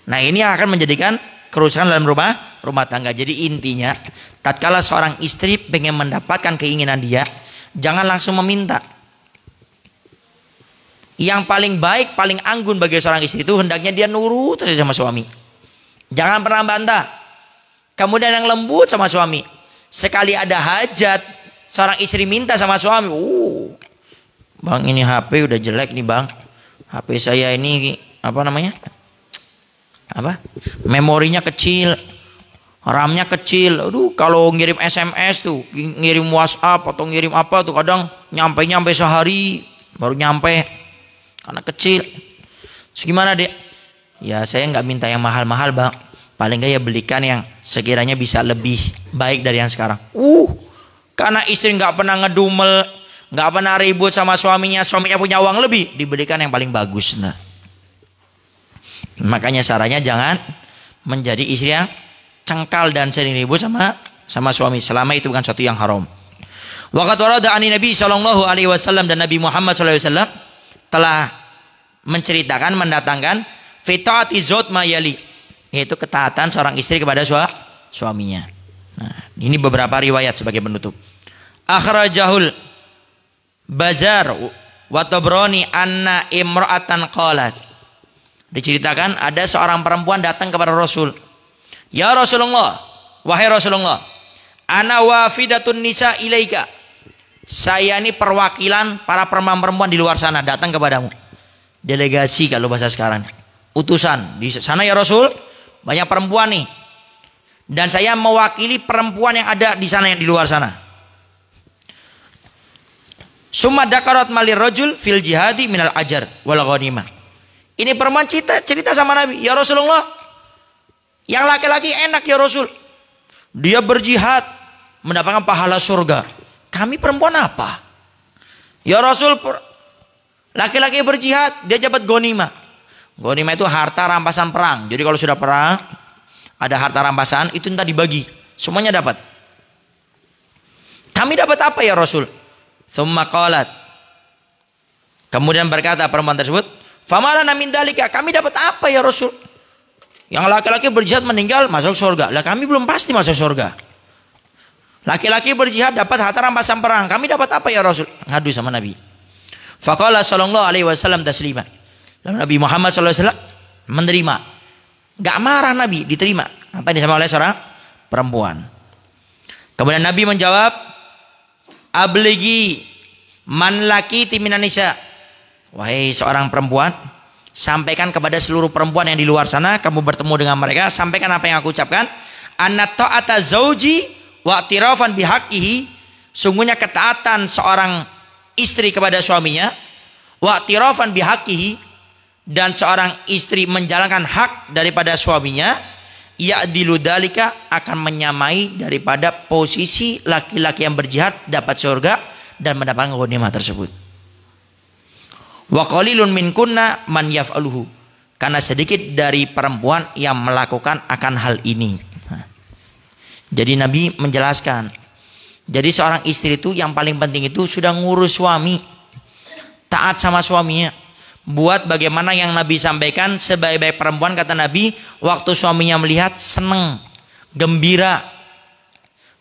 Speaker 3: Nah ini yang akan menjadikan kerusakan dalam rumah tangga. Jadi intinya, tatkala seorang istri pengen mendapatkan keinginan dia, jangan langsung meminta. Yang paling baik, paling anggun bagi seorang istri itu hendaknya dia nurut saja sama suami. Jangan pernah bantah. Kemudian yang lembut sama suami. Sekali ada hajat, seorang istri minta sama suami, bang ini HP udah jelek nih bang. HP saya ini apa namanya? Memorinya kecil, RAM-nya kecil. Aduh, kalau ngirim SMS tuh, ngirim WhatsApp atau ngirim apa tuh kadang nyampe sehari baru nyampe karena kecil. Terus gimana dek? Ya saya nggak minta yang mahal-mahal bang. Paling nggak ya belikan yang sekiranya bisa lebih baik dari yang sekarang. Karena istri nggak pernah ngedumel, nggak pernah ribut sama suaminya punya uang lebih, dibelikan yang paling bagus. Nah, makanya sarannya jangan menjadi istri yang cengkal dan sering ribut sama suami selama itu bukan sesuatu yang haram. Waqat warada ani Nabi sallallahu alaihi wasallam, dan Nabi Muhammad sallallahu alaihi wasallam telah menceritakan, mendatangkan fitaati zaut mayali, yaitu ketaatan seorang istri kepada suaminya. Nah, ini beberapa riwayat sebagai penutup. Akhrajahul Bazar wa Tabrani anna imra'atan qalat. Diceritakan ada seorang perempuan datang kepada Rasul. Ya Rasulullah, wahai Rasulullah, ana wafidatun nisa ilaika. Saya ini perwakilan para perempuan di luar sana datang kepadamu. Delegasi kalau bahasa sekarang. Utusan di sana ya Rasul, banyak perempuan nih. Dan saya mewakili perempuan yang ada di sana, yang di luar sana. Summa dakarat malir rajul fil jihadi minal ajar wal ghanimah. Ini perempuan cerita sama Nabi, ya Rasulullah, yang laki-laki enak ya Rasul, dia berjihad mendapatkan pahala surga. Kami perempuan apa? Ya Rasul, laki-laki berjihad dia dapat ghanimah. Ghanimah itu harta rampasan perang. Jadi kalau sudah perang ada harta rampasan itu entah dibagi, semuanya dapat. Kami dapat apa ya Rasul? Tsumma qalat, kemudian berkata perempuan tersebut, famalana min dalika, kami dapat apa ya Rasul? Yang laki-laki berjihad meninggal masuk surga. Lah kami belum pasti masuk surga. Laki-laki berjihad dapat harta rampasan perang, kami dapat apa ya Rasul? Ngadu sama Nabi. Faqala sallallahu alaihi wasallam taslima. Lalu Nabi Muhammad sallallahu alaihi wasallam menerima. Gak marah Nabi, diterima. Apa yang disampaikan oleh seorang perempuan. Kemudian Nabi menjawab, abligi man laki timinan nisa. Wahai seorang perempuan, sampaikan kepada seluruh perempuan yang di luar sana, kamu bertemu dengan mereka, sampaikan apa yang aku ucapkan. Anna ta'ata zauji wa tirafan bihaqqihi, sungguhnya ketaatan seorang istri kepada suaminya, wa tirafan bihaqqihi, dan seorang istri menjalankan hak daripada suaminya, ya'dilu dalika, akan menyamai daripada posisi laki-laki yang berjihad dapat surga dan mendapatkan ghanimah tersebut. Wa qalilun min kunna man yaf'aluhu, karena sedikit dari perempuan yang melakukan akan hal ini. Jadi Nabi menjelaskan, jadi seorang istri itu yang paling penting itu sudah ngurus suami, taat sama suaminya. Buat bagaimana yang Nabi sampaikan, sebaik-baik perempuan kata Nabi, waktu suaminya melihat senang, gembira.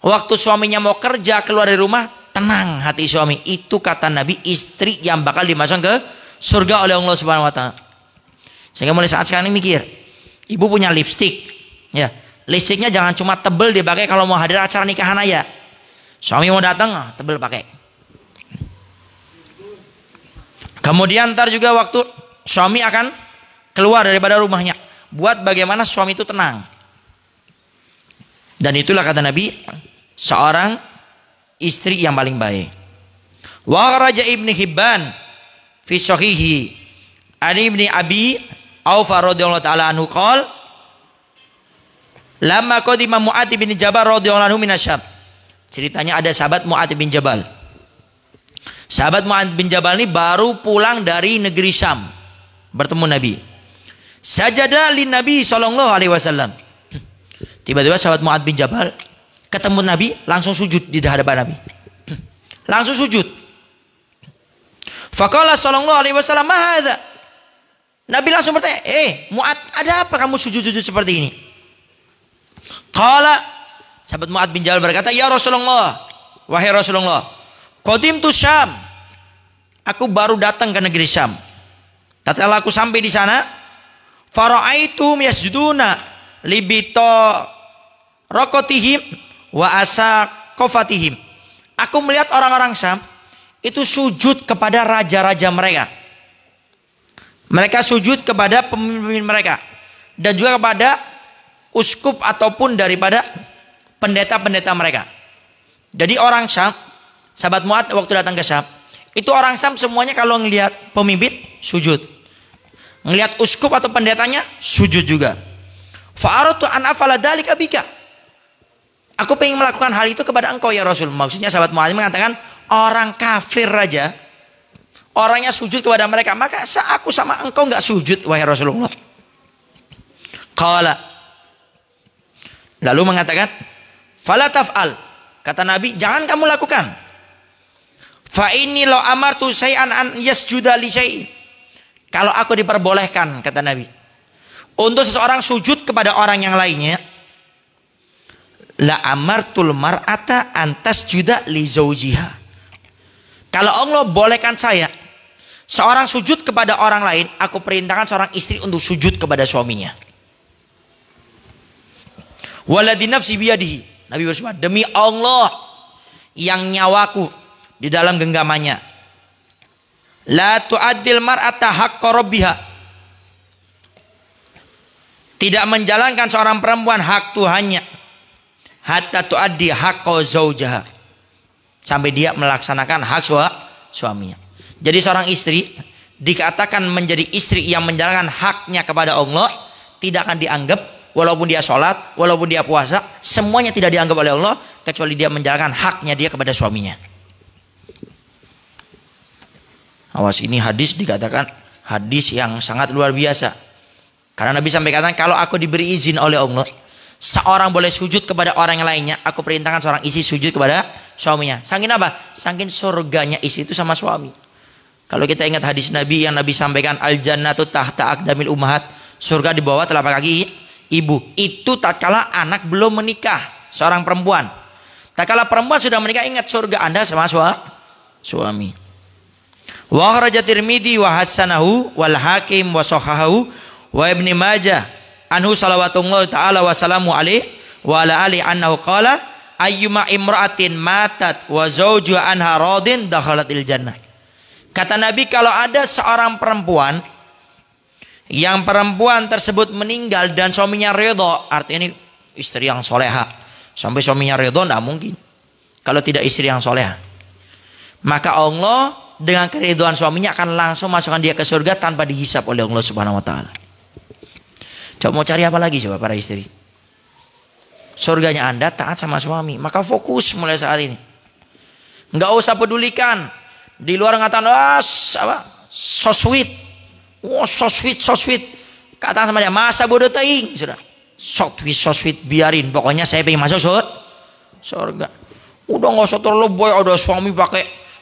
Speaker 3: Waktu suaminya mau kerja keluar dari rumah, tenang hati suami. Itu kata Nabi, istri yang bakal dimasukkan ke surga oleh Allah Subhanahu wa taala. Sehingga mulai saat sekarang ini mikir, ibu punya lipstik, ya, lipstiknya jangan cuma tebel dipakai kalau mau hadir acara nikahan aja. Suami mau datang, tebel pakai. Kemudian ntar juga waktu suami akan keluar daripada rumahnya, buat bagaimana suami itu tenang. Dan itulah kata Nabi, seorang istri yang paling baik. Wa kharaja Ibnu Hibban fi sahihi an Ibni Abi Aufa radhiyallahu taala anhu qala lamma qadima Mu'adz bin Jabal radhiyallahu anhu minasyam. Ceritanya ada sahabat Mu'adz bin Jabal. Sahabat Mu'adz bin Jabal ini baru pulang dari negeri Syam, bertemu Nabi. Sajada lin Nabi sallallahu alaihi wasallam. Tiba-tiba sahabat Mu'adz bin Jabal ketemu Nabi, langsung sujud di hadapan Nabi. langsung sujud. Faqala sallallahu alaihi wasallam, "Ma hadza?" Nabi langsung bertanya, Mu'ad, ada apa kamu sujud-sujud seperti ini? Qala, sahabat Mu'ad bin Jabal berkata, "Ya Rasulullah, wahai Rasulullah, qadimtu Syam." Aku baru datang ke negeri Syam. Tatkala aku sampai di sana, fara'aitum yasjuduna libito rokotihim wa asaqofatihim. Aku melihat orang-orang Syam itu sujud kepada raja-raja mereka. Mereka sujud kepada pemimpin mereka dan juga kepada uskup ataupun daripada pendeta-pendeta mereka. Jadi orang Syam, sahabat Mu'ad waktu datang ke Syam, itu orang Syam semuanya kalau ngelihat pemimpin sujud, ngelihat uskup atau pendetanya sujud juga. Fa'aratu an afala dzalika bika. Aku pengen melakukan hal itu kepada engkau ya Rasul. Maksudnya sahabat Mu'ad mengatakan orang kafir raja, orangnya sujud kepada mereka, maka aku sama engkau nggak sujud wahai Rasulullah. Qala, lalu mengatakan, fala taf'al, kata Nabi, jangan kamu lakukan. Fa inni law amartu syai'an an yasjuda li syai'in. Kalau aku diperbolehkan, kata Nabi, untuk seseorang sujud kepada orang yang lainnya, la amartul mar'ata antas juda li zaujiha. Kalau Allah bolehkan saya seorang sujud kepada orang lain, aku perintahkan seorang istri untuk sujud kepada suaminya. Waladhi nafsi biyadihi, Nabi bersumpah, demi Allah yang nyawaku di dalam genggamannya, la tu'addil mar'ata haqqa rabbiha, tidak menjalankan seorang perempuan hak Tuhannya, hatta tu'addi haqqa zaujaha, sampai dia melaksanakan hak suaminya. Jadi seorang istri dikatakan menjadi istri yang menjalankan haknya kepada Allah, tidak akan dianggap, walaupun dia sholat, walaupun dia puasa, semuanya tidak dianggap oleh Allah kecuali dia menjalankan haknya dia kepada suaminya. Awas, ini hadis dikatakan hadis yang sangat luar biasa. Karena Nabi sampai katakan, kalau aku diberi izin oleh Allah, seorang boleh sujud kepada orang yang lainnya, aku perintahkan seorang istri sujud kepada suaminya. Saking apa? Saking surganya istri itu sama suami. Kalau kita ingat hadis Nabi yang Nabi sampaikan, al jannatu tahta aqdamil ummahat, surga di bawah telapak kaki ibu. Itu tatkala anak belum menikah, seorang perempuan. Tatkala perempuan sudah menikah, ingat surga Anda sama suami. Wa kharaja Tirmidzi wa hasanahu wal Hakim wa sahahahu wa Ibnu Majah anhu salawatullah ta'ala wa salamu alaihi wa ala ali annahu qala ayyuma imra'atin matat wa zawjuha anha radin dakhalatil jannah. Kata Nabi, kalau ada seorang perempuan yang perempuan tersebut meninggal dan suaminya ridha, artinya ini istri yang soleha, sampai suaminya ridha, tidak mungkin kalau tidak istri yang soleha, maka Allah dengan keridhaan suaminya akan langsung masukkan dia ke surga tanpa dihisap oleh Allah Subhanahu wa taala. Coba mau cari apa lagi coba para istri? Surganya Anda taat sama suami, maka fokus mulai saat ini. Enggak usah pedulikan di luar ngatakan so sweet. Oh, so sweet. Katakan sama dia, masa bodoh teing, sudah. So sweet, biarin. Pokoknya saya pengen masuk surga. Udah nggak usah terlalu lebay, ada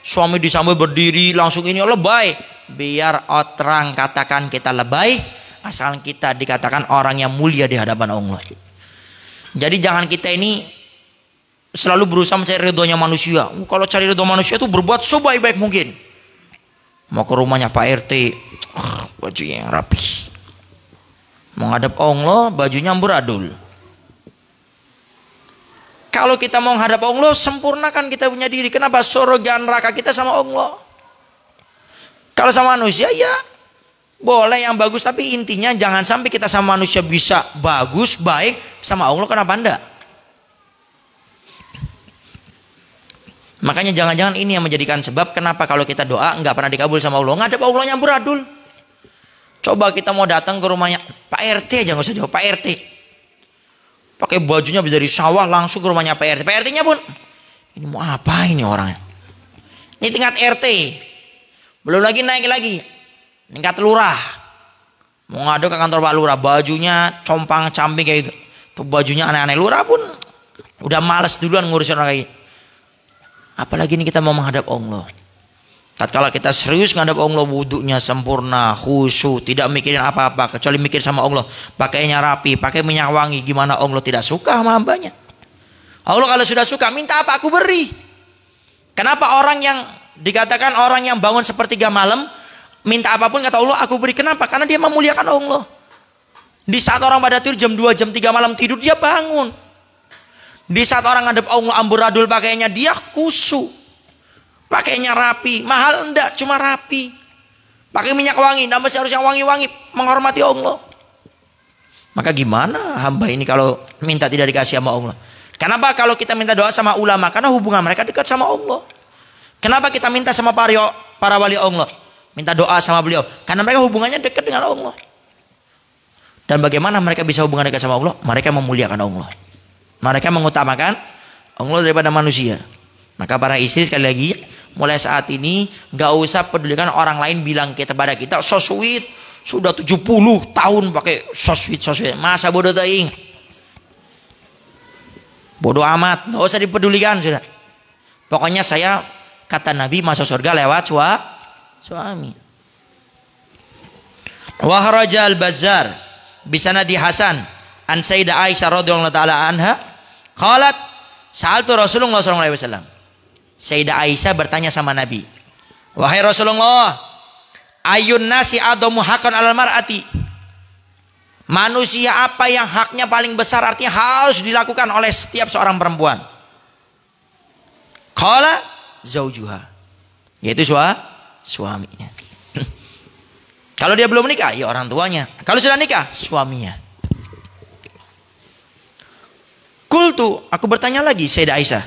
Speaker 3: suami disambil berdiri langsung ini lebay. Biar orang katakan kita lebay, asal kita dikatakan orang yang mulia di hadapan Allah. Jadi jangan kita ini selalu berusaha mencari ridhonya manusia. Kalau cari ridho manusia itu berbuat sebaik-baik mungkin. Mau ke rumahnya Pak RT, bajunya yang rapi. Menghadap Allah, bajunya amburadul. Kalau kita mau menghadap Allah, sempurnakan kita punya diri. Kenapa? Surga neraka kita sama Allah. Kalau sama manusia ya boleh yang bagus, tapi intinya jangan sampai kita sama manusia bisa bagus, baik, sama Allah kenapa enggak? Makanya jangan-jangan ini yang menjadikan sebab kenapa kalau kita doa enggak pernah dikabul sama Allah. Ngadep Allahnya amburadul. Coba kita mau datang ke rumahnya Pak RT aja, nggak usah jauh, Pak RT. Pakai bajunya dari sawah langsung ke rumahnya Pak RT. Pak RT-nya pun, ini mau apa ini orangnya? Ini tingkat RT. Belum lagi naik lagi. Tingkat lurah. Mau ngadu ke kantor Pak Lurah, bajunya compang-camping kayak gitu. Tuh bajunya aneh-aneh. Lurah pun udah males duluan ngurusin orang kayak gitu. Apalagi ini kita mau menghadap Allah. Tatkala kita serius menghadap Allah, wudunya sempurna, khusyuk, tidak mikirin apa-apa kecuali mikir sama Allah. Pakainya rapi, pakai minyak wangi. Gimana Allah tidak suka sama hambanya? Allah kalau sudah suka, minta apa aku beri. Kenapa orang yang dikatakan orang yang bangun sepertiga malam, minta apapun kata Allah aku beri? Kenapa? Karena dia memuliakan Allah. Di saat orang pada tidur jam 2, jam 3 malam tidur, dia bangun. Di saat orang ngadep Allah amburadul pakainya, dia khusyuk. Pakainya rapi, mahal enggak, cuma rapi. Pakai minyak wangi, nama harus yang wangi-wangi, menghormati Allah. Maka gimana hamba ini kalau minta tidak dikasih sama Allah? Kenapa kalau kita minta doa sama ulama? Karena hubungan mereka dekat sama Allah. Kenapa kita minta sama para wali Allah? Minta doa sama beliau? Karena mereka hubungannya dekat dengan Allah. Dan bagaimana mereka bisa hubungan dekat sama Allah? Mereka memuliakan Allah. Mereka mengutamakan Allah daripada manusia. Maka para istri sekali lagi, mulai saat ini gak usah pedulikan orang lain bilang kepada kita so sweet, sudah 70 tahun pakai so sweet. Masa bodoh teing? Bodoh amat, gak usah dipedulikan sudah. Pokoknya saya, kata Nabi, masuk surga lewat suami. Wa kharaja al-Bazzar bisanadi Hasan an Sayyidah Aisyah radhiyallahu taala anha qalat sa'altu Rasulullah sallallahu alaihi wasallam. Sayyidah Aisyah bertanya sama Nabi, wahai Rasulullah, ayun nasi adamu haqqan 'alal mar'ati? Manusia apa yang haknya paling besar, artinya harus dilakukan oleh setiap seorang perempuan? Qala zaujuha, yaitu suaminya. Kalau dia belum menikah, ya orang tuanya. Kalau sudah nikah, suaminya. Qultu, aku bertanya lagi Sayyidah Aisyah,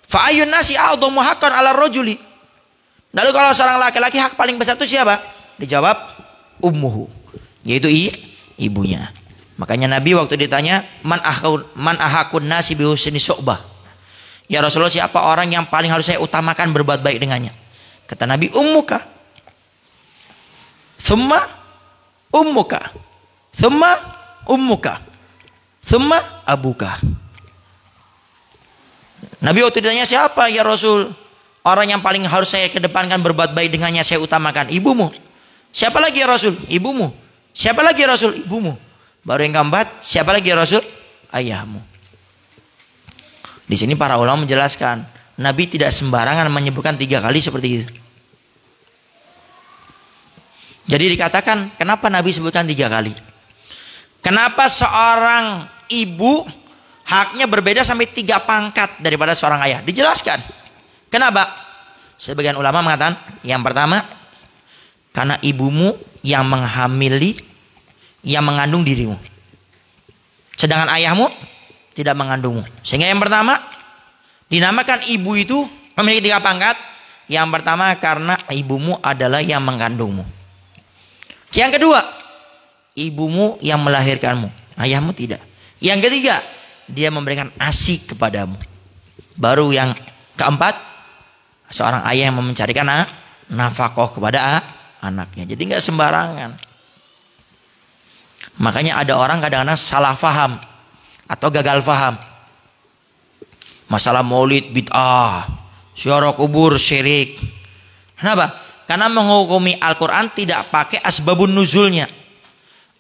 Speaker 3: fa ayyun nasi a'dhamu haqqan 'ala rajuli? Lalu kalau seorang laki-laki hak paling besar itu siapa? Dijawab ummuhu, yaitu ibunya. Makanya Nabi waktu ditanya man ahakun nasi bi husni su'bah, ya Rasulullah, siapa orang yang paling harus saya utamakan berbuat baik dengannya? Kata Nabi, ummuka, thumma ummuka, thumma ummuka, thumma abuka. Nabi waktu ditanya siapa ya Rasul, orang yang paling harus saya kedepankan berbuat baik dengannya, saya utamakan? Ibumu. Siapa lagi ya Rasul? Ibumu. Siapa lagi ya Rasul? Ibumu. Baru yang keempat, siapa lagi ya Rasul? Ayahmu. Di sini para ulama menjelaskan, Nabi tidak sembarangan menyebutkan 3 kali seperti itu. Jadi dikatakan, kenapa Nabi sebutkan 3 kali? Kenapa seorang ibu haknya berbeda sampai 3 pangkat daripada seorang ayah? Dijelaskan. Kenapa? Sebagian ulama mengatakan, yang pertama, karena ibumu yang menghamili, yang mengandung dirimu. Sedangkan ayahmu tidak mengandungmu. Sehingga yang pertama, dinamakan ibu itu memiliki 3 pangkat. Yang pertama, karena ibumu adalah yang mengandungmu. Yang kedua, ibumu yang melahirkanmu, ayahmu tidak. Yang ketiga, dia memberikan ASI kepadamu. Baru yang keempat, seorang ayah yang mencarikan nafkah kepada anaknya. Jadi nggak sembarangan. Makanya ada orang kadang-kadang salah faham atau gagal faham. Masalah maulid bid'ah, ziarah kubur syirik. Kenapa? Karena menghukumi Al-Quran tidak pakai asbabun nuzulnya.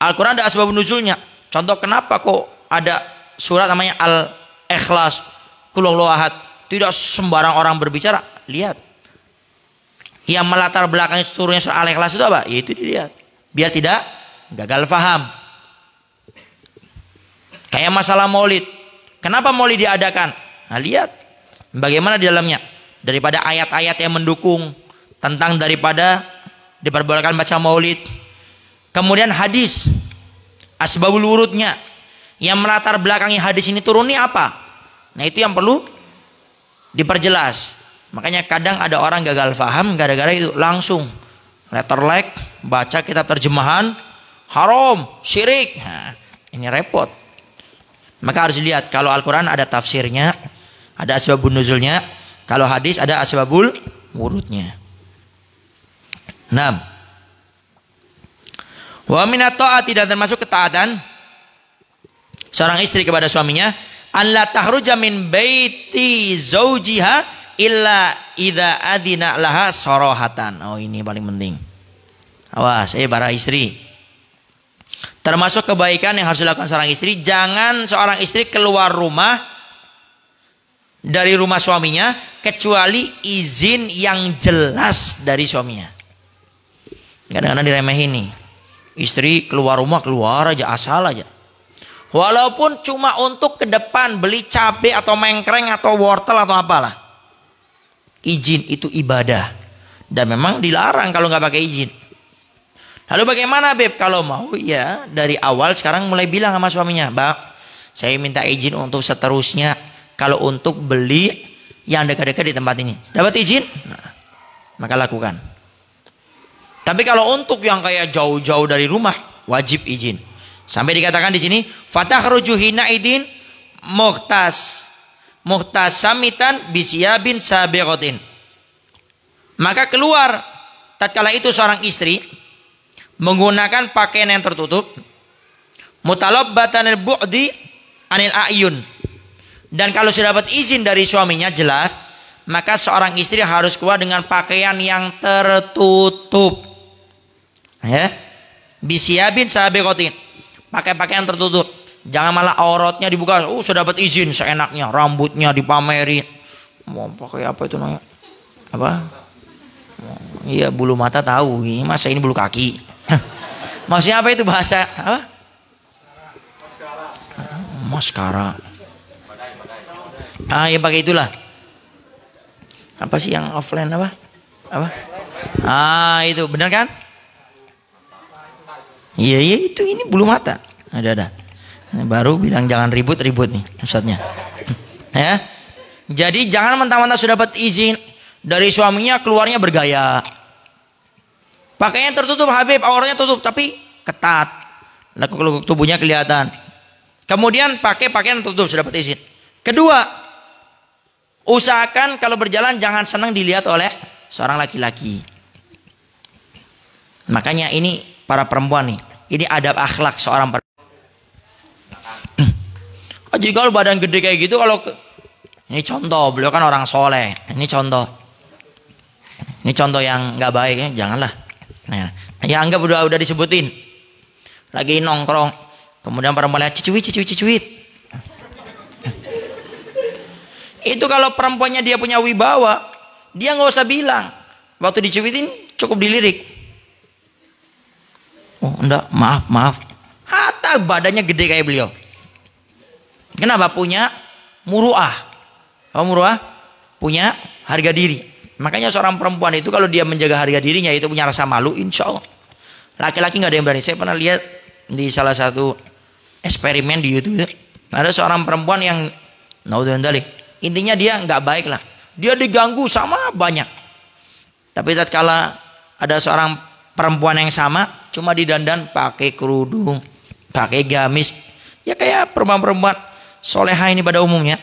Speaker 3: Al-Quran ada asbabun nuzulnya. Contoh, kenapa kok ada surat namanya Al-Ikhlas, Qul Huwallahu Ahad? Tidak sembarang orang berbicara. Lihat, yang melatar belakang turunnya surat Al-Ikhlas itu apa? Yaitu dilihat, biar tidak gagal faham. Kayak masalah maulid, kenapa maulid diadakan? Nah, lihat bagaimana di dalamnya. Daripada ayat-ayat yang mendukung tentang daripada diperbolehkan baca maulid. Kemudian hadis, asbabul wurudnya, yang melatar belakangi hadis ini turun ini apa? Nah, itu yang perlu diperjelas. Makanya kadang ada orang gagal faham gara-gara itu, langsung letter like, baca kitab terjemahan, haram, syirik. Nah, ini repot. Maka harus dilihat, kalau Al-Quran ada tafsirnya, ada asbabun nuzulnya. Kalau hadis ada asbabul wurudnya. 6. Wa minat ta'ati, dan termasuk ketaatan seorang istri kepada suaminya, an la tahruja min baiti zaujiha illa idza adzina laha sarahatan. Oh, ini paling penting. Awas, para istri. Termasuk kebaikan yang harus dilakukan seorang istri, jangan seorang istri keluar rumah dari rumah suaminya kecuali izin yang jelas dari suaminya. Kadang-kadang diremehin nih. Istri keluar rumah keluar aja, asal aja. Walaupun cuma untuk ke depan beli cabai atau mengkreng atau wortel atau apalah. Izin itu ibadah. Dan memang dilarang kalau nggak pakai izin. Lalu bagaimana Beb? Kalau mau ya dari awal sekarang mulai bilang sama suaminya, Bang, saya minta izin untuk seterusnya kalau untuk beli yang dekat-dekat di tempat ini. Dapat izin? Nah, maka lakukan. Tapi kalau untuk yang kayak jauh-jauh dari rumah, wajib izin. Sampai dikatakan di sini, fatakhruju hina idin muhtasamitan bisyabin sabiqatin. Maka keluar tatkala itu seorang istri menggunakan pakaian yang tertutup, mutalabbatanil bu'di anil a'yun. Dan kalau sudah dapat izin dari suaminya jelas, maka seorang istri harus keluar dengan pakaian yang tertutup. Ya. Bisyabin sabiqatin. Pakai pakaian tertutup. Jangan malah auratnya dibuka. Sudah dapat izin seenaknya, rambutnya dipamerin. Mau pakai apa itu namanya? Apa? Iya, bulu mata tahu. Masa ini bulu kaki? Maksudnya apa itu bahasa? Apa? Maskara. Ya pakai itulah. Apa sih yang offline apa? Apa? Itu benar kan? Iya itu ini bulu mata. Ada. Baru bilang jangan ribut-ribut nih ustadznya. Ya. Jadi jangan mentang-mentang sudah dapat izin dari suaminya keluarnya bergaya. Pakainya tertutup Habib, auratnya tutup tapi ketat. Lekuk-lekuk tubuhnya kelihatan. Kemudian pakai pakaian tertutup sudah dapat izin. Kedua, usahakan kalau berjalan jangan senang dilihat oleh seorang laki-laki. Makanya ini para perempuan nih, ini adab akhlak seorang perempuan. Jadi kalau badan gede kayak gitu, kalau ini contoh, beliau kan orang soleh. Ini contoh yang nggak baik ya, janganlah. Nah, ya anggap udah disebutin, lagi nongkrong, kemudian perempuan lihat cicuit. Itu kalau perempuannya dia punya wibawa, dia nggak usah bilang. Waktu dicuitin cukup dilirik. Oh enggak, maaf. Hatta badannya gede kayak beliau. Kenapa? Punya muruah. Apa muruah? Punya harga diri. Makanya seorang perempuan itu kalau dia menjaga harga dirinya itu punya rasa malu, insya Allah. Laki-laki nggak ada yang berani. Saya pernah lihat di salah satu eksperimen di YouTube, ada seorang perempuan yang intinya dia nggak baik lah. Dia diganggu sama banyak. Tapi tatkala ada seorang perempuan yang sama, cuma didandan pakai kerudung, pakai gamis, ya kayak perempuan-perempuan soleha ini pada umumnya,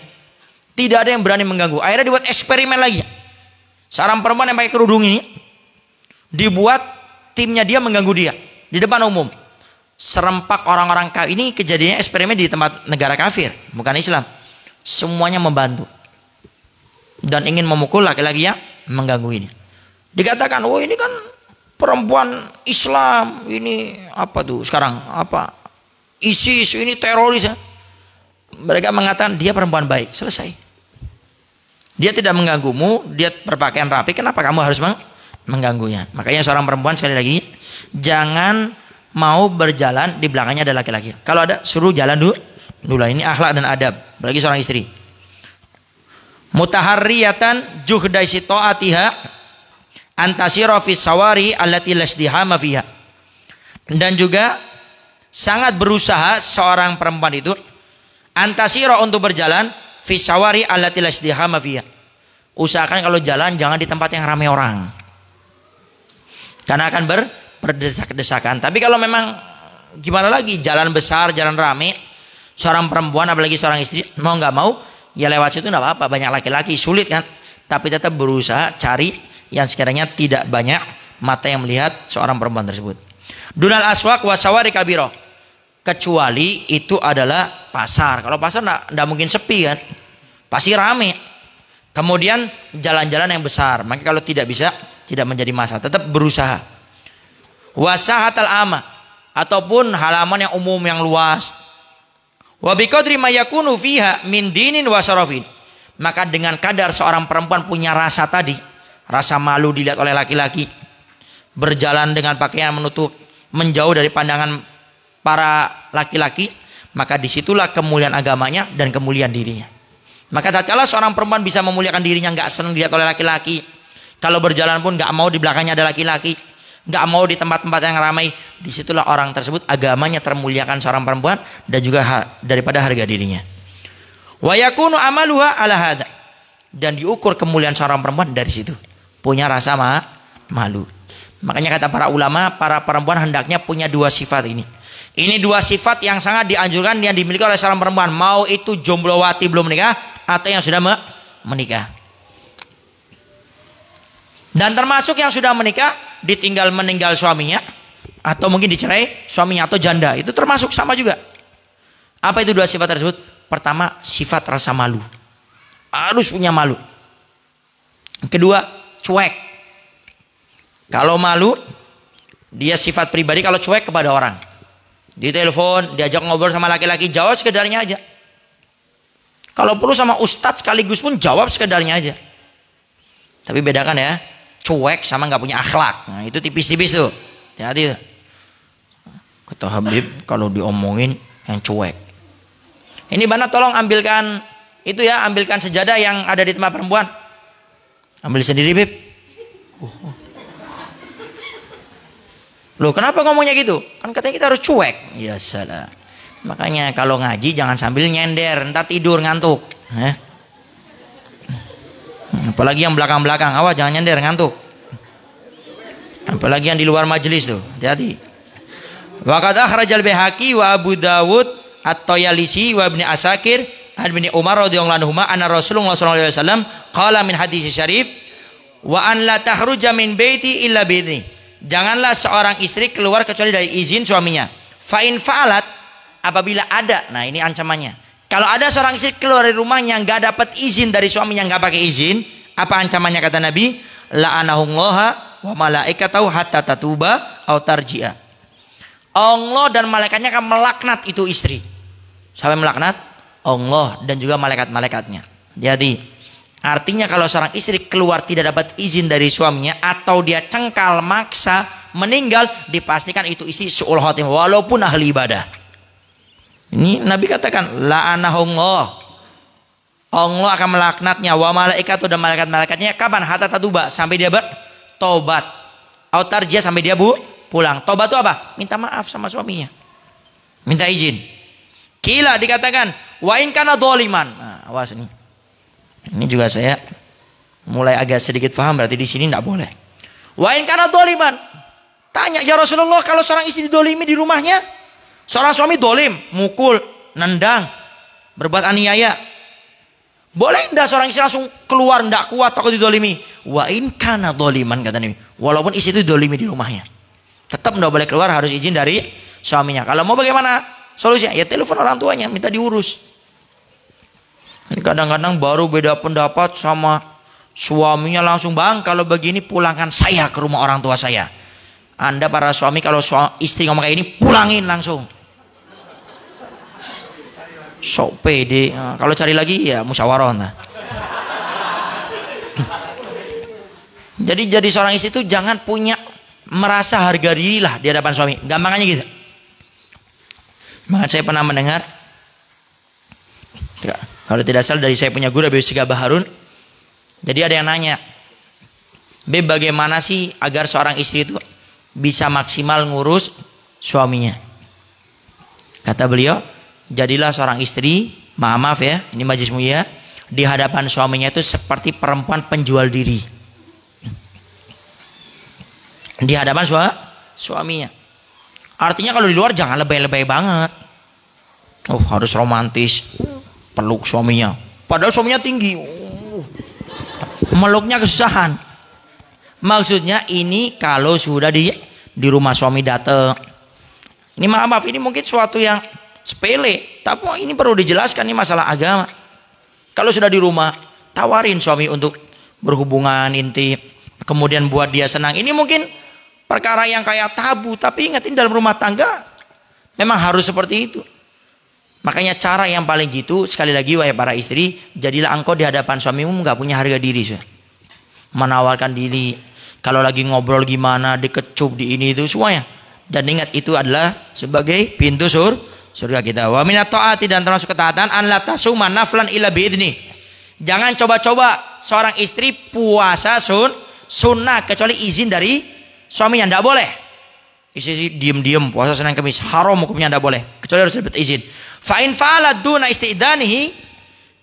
Speaker 3: tidak ada yang berani mengganggu. Akhirnya dibuat eksperimen lagi. Seorang perempuan yang pakai kerudung ini dibuat timnya dia mengganggu dia di depan umum. Serempak orang-orang kafir. Ini kejadiannya eksperimen di tempat negara kafir, bukan Islam. Semuanya membantu dan ingin memukul laki-laki yang mengganggu ini. Dikatakan, oh ini kan perempuan Islam, ini apa tuh sekarang apa? ISIS, ini teroris ya. Mereka mengatakan dia perempuan baik, selesai. Dia tidak mengganggumu, dia berpakaian rapi, kenapa kamu harus mengganggunya? Makanya seorang perempuan sekali lagi jangan mau berjalan di belakangnya ada laki-laki. Kalau ada suruh jalan dulu. Ini akhlak dan adab, bagi seorang istri. Mutaharriyatan juhdai sitoatiha antasira fi sawari allati lasdihama fiha. Dan juga sangat berusaha seorang perempuan itu antasira untuk berjalan fi sawari allati lasdihama fiha. Usahakan kalau jalan jangan di tempat yang ramai orang, karena akan berdesak-desakan. Tapi kalau memang gimana lagi, jalan besar, jalan ramai, seorang perempuan apalagi seorang istri mau nggak mau ya lewat situ nggak apa-apa, banyak laki-laki sulit kan, tapi tetap berusaha cari yang sekiranya tidak banyak mata yang melihat seorang perempuan tersebut. Dunal aswaq wasawari kabiro, kecuali itu adalah pasar. Kalau pasar nggak mungkin sepi kan, pasti rame. Kemudian jalan-jalan yang besar. Maka kalau tidak bisa, tidak menjadi masalah. Tetap berusaha. Wasahatal ama, ataupun halaman yang umum yang luas. Wa biqadri ma yakunu fiha min dinin wa syarafin. Maka dengan kadar seorang perempuan punya rasa tadi, rasa malu dilihat oleh laki-laki, berjalan dengan pakaian menutup, menjauh dari pandangan para laki-laki, maka disitulah kemuliaan agamanya dan kemuliaan dirinya. Maka tatkala seorang perempuan bisa memuliakan dirinya, nggak senang dilihat oleh laki-laki, kalau berjalan pun nggak mau di belakangnya ada laki-laki, nggak mau di tempat-tempat yang ramai, disitulah orang tersebut agamanya termuliakan seorang perempuan dan juga daripada harga dirinya. Wa yakunu amaluha ala hadza, dan diukur kemuliaan seorang perempuan dari situ, punya rasa malu. Makanya kata para ulama, para perempuan hendaknya punya dua sifat ini. Ini dua sifat yang sangat dianjurkan yang dimiliki oleh seorang perempuan, mau itu jomblowati belum menikah atau yang sudah menikah. Dan termasuk yang sudah menikah ditinggal meninggal suaminya, atau mungkin dicerai suaminya, atau janda, itu termasuk sama juga. Apa itu dua sifat tersebut? Pertama, sifat rasa malu, harus punya malu. Kedua, cuek. Kalau malu, dia sifat pribadi. Kalau cuek kepada orang, di telepon, diajak ngobrol sama laki-laki, jawab sekedarnya aja. Kalau perlu sama ustadz sekaligus pun jawab sekedarnya aja. Tapi bedakan ya, cuek sama nggak punya akhlak. Nah, itu tipis-tipis tuh. Hati-hati tuh. Kata Habib, kalau diomongin yang cuek. Ini Bana tolong ambilkan itu ya, ambilkan sejadah yang ada di tempat perempuan. Ambil sendiri, Bib. Loh, kenapa ngomongnya gitu? Kan katanya kita harus cuek. Ya salah. Makanya kalau ngaji jangan sambil nyender, ntar tidur ngantuk. Apalagi yang belakang-belakang, awas jangan nyender ngantuk. Apalagi yang di luar majelis tuh, hati-hati. Wa qad akhrajal Baihaqi wa Abu Dawud At-Tayalisi wa Ibnu Asakir an Ibnu Umar radhiyallahu anhuma anna Rasulullah sallallahu alaihi wasallam qala min hadis syarif wa an la takhruja min baiti illa bi'idzni. Janganlah seorang istri keluar kecuali dari izin suaminya. Fa in fa'alat, apabila ada, nah ini ancamannya. Kalau ada seorang istri keluar dari rumahnya nggak dapat izin dari suaminya, nggak pakai izin, apa ancamannya kata Nabi? La'anahullaha wa malaikatahu hatta tatuba aw tarji'a. Allah dan malaikatnya akan melaknat itu istri. Sampai melaknat Allah dan juga malaikat-malaikatnya. Jadi artinya kalau seorang istri keluar tidak dapat izin dari suaminya, atau dia cengkal maksa meninggal, dipastikan itu istri su'ul khotimah walaupun ahli ibadah. Ini Nabi katakan la'anahullah, Allah akan melaknatnya, wa malaikatu dan malaikat-malaikatnya. Kapan? Hatta tatuba, sampai dia bertobat, atau tarjia, sampai dia pulang. Tobat itu apa? Minta maaf sama suaminya, minta izin. Kila dikatakan wa in kana dzaliman. Nah, awas nih. Ini juga saya mulai agak sedikit paham, berarti di sini tidak boleh. Wa in kana dzaliman. Tanya, ya Rasulullah, kalau seorang istri didolimi di rumahnya, seorang suami dolim, mukul, nendang, berbuat aniaya, boleh tidak seorang istri langsung keluar, tidak kuat takut didolimi? Wa in kana dzaliman, kata Nabi, walaupun istri itu didolimi di rumahnya, tetap tidak boleh keluar, harus izin dari suaminya. Kalau mau bagaimana solusinya? Ya telepon orang tuanya, minta diurus. Kadang-kadang baru beda pendapat sama suaminya, langsung, bang kalau begini pulangkan saya ke rumah orang tua saya. Anda para suami kalau istri ngomong kayak ini, pulangin langsung. Sok pede. Nah, kalau cari lagi ya musyawarah. Nah. Jadi seorang istri itu jangan punya merasa harga diri lah di hadapan suami. Gampangannya gitu. Maka saya pernah mendengar, kalau tidak salah dari saya punya guru Habib Sigah Baharun. Jadi ada yang nanya, Beb, bagaimana sih agar seorang istri itu bisa maksimal ngurus suaminya? Kata beliau, jadilah seorang istri, maaf ya, ini majlis mulia, di hadapan suaminya itu seperti perempuan penjual diri. Di hadapan suaminya. Artinya kalau di luar jangan lebay-lebay banget. Oh, harus romantis, peluk suaminya. Padahal suaminya tinggi. Meluknya kesusahan. Maksudnya ini kalau sudah di rumah suami datang. Ini maaf, ini mungkin suatu yang sepele, tapi ini perlu dijelaskan, ini masalah agama. Kalau sudah di rumah, tawarin suami untuk berhubungan intim, kemudian buat dia senang. Ini mungkin perkara yang kayak tabu, tapi ingatin dalam rumah tangga memang harus seperti itu. Makanya cara yang paling gitu, sekali lagi wahai para istri, jadilah engkau di hadapan suamimu nggak punya harga diri, menawarkan diri. Kalau lagi ngobrol gimana, dikecup di ini itu semuanya. Dan ingat itu adalah sebagai pintu surga kita. Wa minat taati, dan termasuk ketaatan, an la tasuma naflan illa biidni. Jangan coba-coba seorang istri puasa sunnah kecuali izin dari suaminya, tidak boleh. Istri diem-diem puasa Senin Kamis, haram hukumnya, tidak boleh kecuali harus dapat izin. Fa in fa'alat duna istidanihi,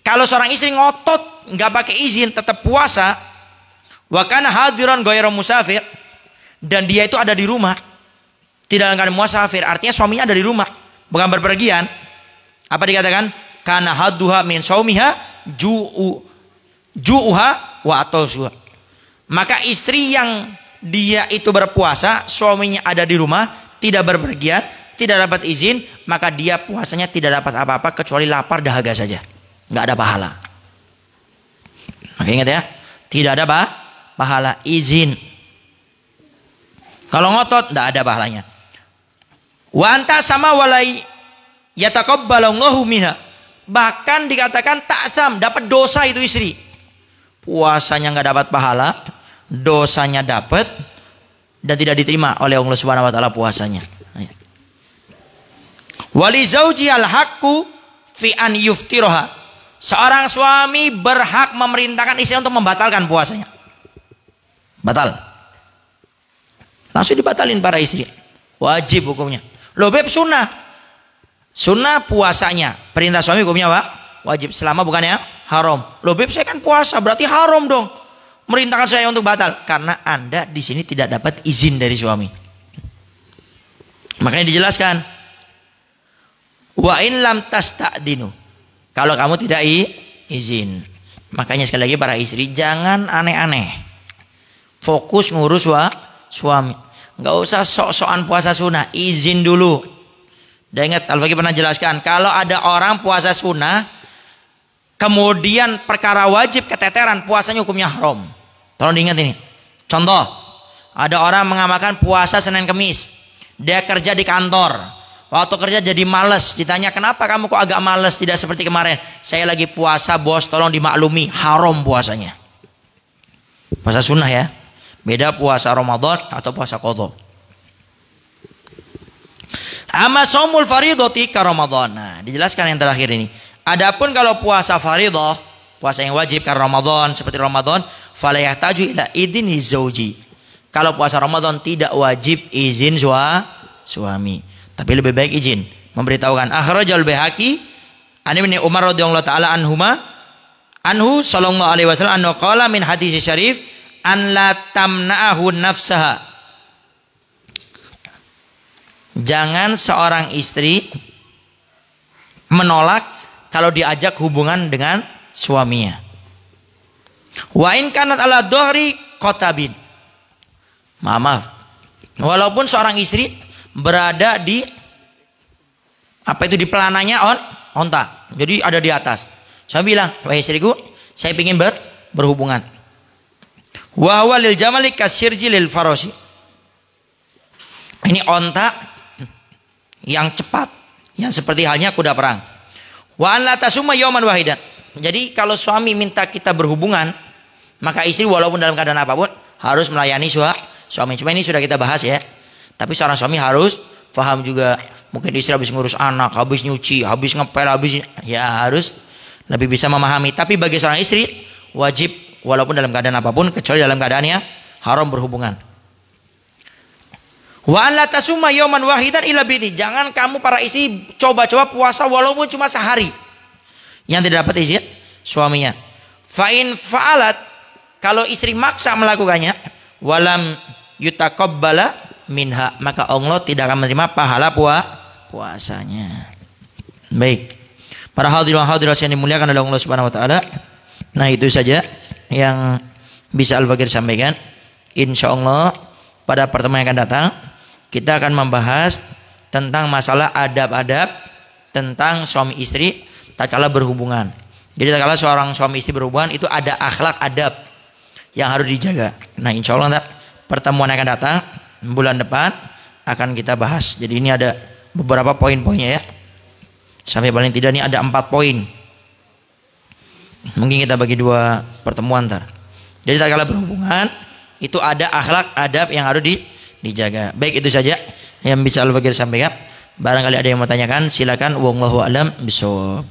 Speaker 3: kalau seorang istri ngotot nggak pakai izin tetap puasa, wa kana hadiran ghairu musafir, dan dia itu ada di rumah tidak dalam keadaan musafir, artinya suaminya ada di rumah bukan berpergian. Apa dikatakan? Kana hadduha min saumiha ju'uha wa atausuha. Maka istri yang dia itu berpuasa, suaminya ada di rumah, tidak berpergian, tidak dapat izin, maka dia puasanya tidak dapat apa-apa kecuali lapar dahaga saja, nggak ada pahala. Maka ingat ya, tidak ada pahala izin. Kalau ngotot nggak ada pahalanya. Wa anta sama walai yataqabbalallahu minha. Bahkan dikatakan ta'sam, dapat dosa itu istri. Puasanya nggak dapat pahala, dosanya dapat, dan tidak diterima oleh Allah Subhanahu wa taala puasanya. Wali zauji al-haqqu fi an yuftiroha. Seorang suami berhak memerintahkan istri untuk membatalkan puasanya. Batal. Langsung dibatalin para istri. Wajib hukumnya. Loh beb, sunnah. Sunnah puasanya. Perintah suami hukumnya apa? Wajib, selama bukannya haram. Loh beb, saya kan puasa, berarti haram dong. Merintahkan saya untuk batal karena Anda di sini tidak dapat izin dari suami. Makanya dijelaskan, wa in lam tasta'dinu, kalau kamu tidak izin. Makanya sekali lagi para istri, jangan aneh-aneh. Fokus ngurus suami. Enggak usah sok-sokan puasa sunnah, izin dulu. Dan ingat, Al-Faqih pernah jelaskan, kalau ada orang puasa sunnah kemudian perkara wajib keteteran, puasanya hukumnya haram. Tolong diingat ini. Contoh, ada orang mengamalkan puasa Senin Kemis. Dia kerja di kantor. Waktu kerja jadi males. Ditanya, kenapa kamu kok agak males, tidak seperti kemarin? Saya lagi puasa bos, tolong dimaklumi. Haram puasanya. Puasa sunnah ya. Beda puasa Ramadan atau puasa qadha. Amma shaumul fardhati ka Ramadan. Nah, dijelaskan yang terakhir ini. Adapun kalau puasa fardhah, puasa yang wajib karena Ramadan, seperti Ramadan, fala yahtaju ila idzni zauji. Kalau puasa Ramadan tidak wajib izin suami, tapi lebih baik izin. Memberitahukan akhrajal Baihaqi an Ibnu Umar radhiyallahu taala anhu sallallahu alaihi wasallam annahu qala min hadis syarif an la tamna'ahu nafsaha. Jangan seorang istri menolak kalau diajak hubungan dengan suaminya. Wa in kanat ala dhahri qatabin. Maaf. Walaupun seorang istri berada di di pelananya onta. Jadi ada di atas. Saya bilang, wahai istriku, saya ingin berhubungan. Wa huwa lil jamali kasirji lil farosi. Ini onta yang cepat, yang seperti halnya kuda perang. Wa an la tasuma yauman wahidan. Jadi kalau suami minta kita berhubungan, maka istri walaupun dalam keadaan apapun harus melayani suami. Cuma ini sudah kita bahas ya. Tapi seorang suami harus paham juga. Mungkin istri habis ngurus anak, habis nyuci, habis ngepel, harus lebih bisa memahami. Tapi bagi seorang istri wajib walaupun dalam keadaan apapun, kecuali dalam keadaannya haram berhubungan. Wa an la tasuma yauman wahidan illa bi'idzni. Jangan kamu para istri coba-coba puasa walaupun cuma sehari yang tidak dapat izin suaminya. Fa in fa'alat, kalau istri maksa melakukannya, walam yutaqabbala minha, maka Allah tidak akan menerima pahala puasanya. Baik. Para hadirin hadirat yang dimuliakan oleh Allah Subhanahu wa taala. Nah, itu saja yang bisa Al-Faqih sampaikan. Insyaallah pada pertemuan yang akan datang kita akan membahas tentang masalah adab-adab tentang suami istri tatkala berhubungan. Jadi kalau seorang suami istri berhubungan itu ada akhlak adab yang harus dijaga. Nah, insya Allah pertemuan yang akan datang bulan depan akan kita bahas. Jadi ini ada beberapa poin-poinnya ya. Sampai paling tidak ini ada 4 poin. Mungkin kita bagi 2 pertemuan ntar. Jadi kalau berhubungan itu ada akhlak adab yang harus dijaga. Baik, itu saja yang bisa Al-Fakir sampaikan. Barangkali ada yang mau tanyakan, silakan. Wallahu a'lam bishawab.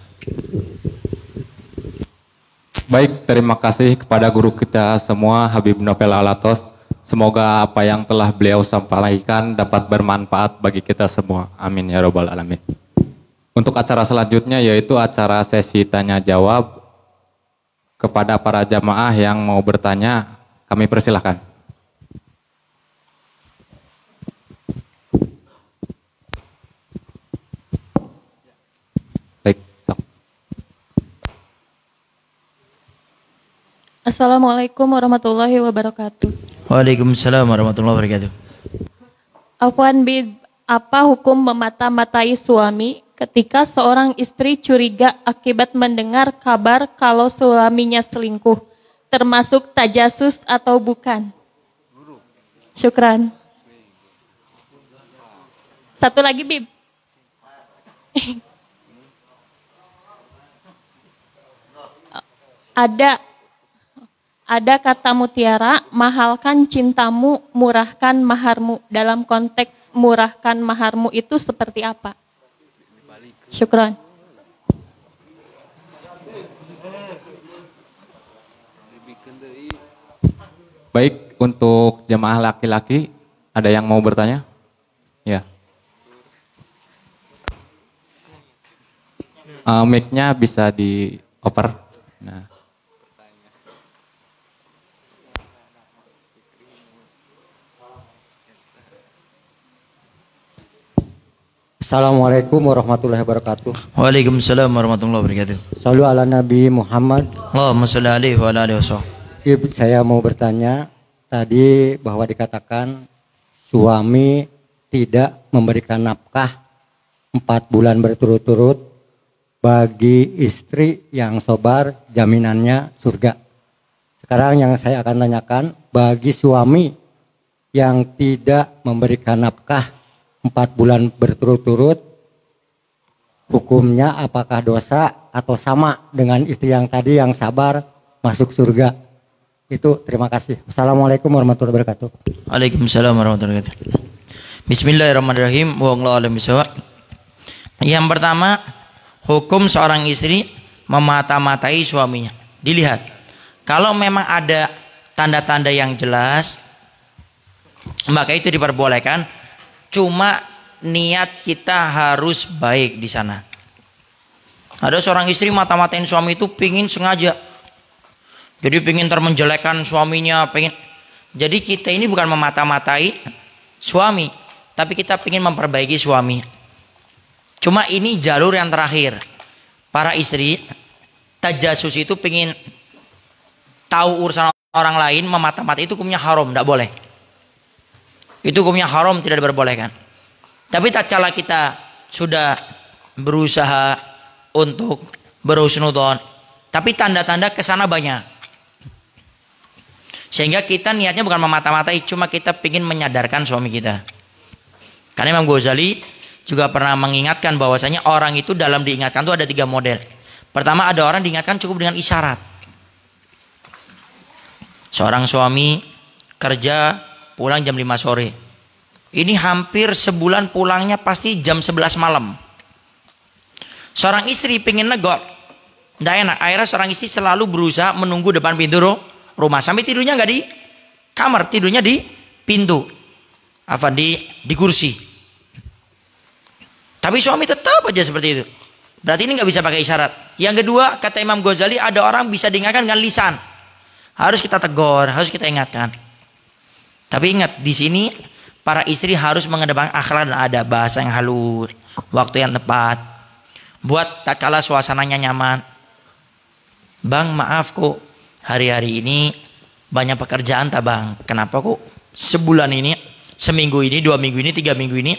Speaker 2: Baik, terima kasih kepada guru kita semua, Habib Novel Alatos. Semoga apa yang telah beliau sampaikan dapat bermanfaat bagi kita semua. Amin ya robbal alamin. Untuk acara selanjutnya yaitu acara sesi tanya jawab. Kepada para jamaah yang mau bertanya, kami persilahkan. Baik, sok.
Speaker 4: Assalamualaikum warahmatullahi wabarakatuh.
Speaker 3: Waalaikumsalam warahmatullahi wabarakatuh.
Speaker 4: Afwan Bid, apa hukum memata-matai suami ketika seorang istri curiga akibat mendengar kabar kalau suaminya selingkuh, termasuk tajasus atau bukan? Syukran. Satu lagi, Bib. Ada kata mutiara, mahalkan cintamu, murahkan maharmu. Dalam konteks murahkan maharmu itu seperti apa? Syukran.
Speaker 2: Baik, untuk jemaah laki-laki, ada yang mau bertanya? Ya. Mic-nya bisa dioper. Nah.
Speaker 5: Assalamualaikum warahmatullahi wabarakatuh.
Speaker 3: Waalaikumsalam warahmatullahi wabarakatuh.
Speaker 5: Shallu ala Nabi Muhammad.
Speaker 3: Allahumma shalli alaihi wa ala alihi wasallam.
Speaker 5: Saya mau bertanya tadi bahwa dikatakan suami tidak memberikan nafkah 4 bulan berturut-turut bagi istri yang sobar, jaminannya surga. Sekarang yang saya akan tanyakan, bagi suami yang tidak memberikan nafkah 4 bulan berturut-turut, hukumnya apakah dosa atau sama dengan istri yang tadi yang sabar masuk surga? Itu terima kasih. Assalamualaikum warahmatullahi wabarakatuh.
Speaker 3: Waalaikumsalam warahmatullahi wabarakatuh. Bismillahirrahmanirrahim. Wallahu a'lam bishawab. Yang pertama, hukum seorang istri memata-matai suaminya. Dilihat. Kalau memang ada tanda-tanda yang jelas, maka itu diperbolehkan. Cuma niat kita harus baik di sana. Ada seorang istri mata-matain suami itu pingin sengaja. Jadi pingin termenjelekan suaminya, pingin. Jadi kita ini bukan memata-matai suami, tapi kita pingin memperbaiki suami. Cuma ini jalur yang terakhir. Para istri tajasus itu pingin tahu urusan orang lain, memata-matai itu hukumnya haram, tidak boleh. Itu hukumnya haram, tidak diperbolehkan. Tapi tatkala kita sudah berusaha untuk berhusnudzon, tapi tanda-tanda kesana banyak, sehingga kita niatnya bukan memata-matai, cuma kita ingin menyadarkan suami kita. Karena Imam Ghazali juga pernah mengingatkan bahwasanya orang itu dalam diingatkan itu ada 3 model. Pertama, ada orang diingatkan cukup dengan isyarat. Seorang suami kerja pulang jam 5 sore. Ini hampir sebulan pulangnya pasti jam 11 malam. Seorang istri pengen negor, tidak enak. Akhirnya seorang istri selalu berusaha menunggu depan pintu rumah. Sampai tidurnya nggak di kamar, tidurnya di pintu. Di kursi. Tapi suami tetap aja seperti itu. Berarti ini nggak bisa pakai isyarat. Yang kedua, kata Imam Ghazali, ada orang bisa diingatkan dengan lisan. Harus kita tegur, harus kita ingatkan. Tapi ingat, di sini para istri harus mengedepankan akhlak dan adab, bahasa yang halus, waktu yang tepat. Buat tak kala suasananya nyaman. Bang, maaf kok hari-hari ini banyak pekerjaan tak bang? Kenapa kok sebulan ini, seminggu ini, 2 minggu ini, 3 minggu ini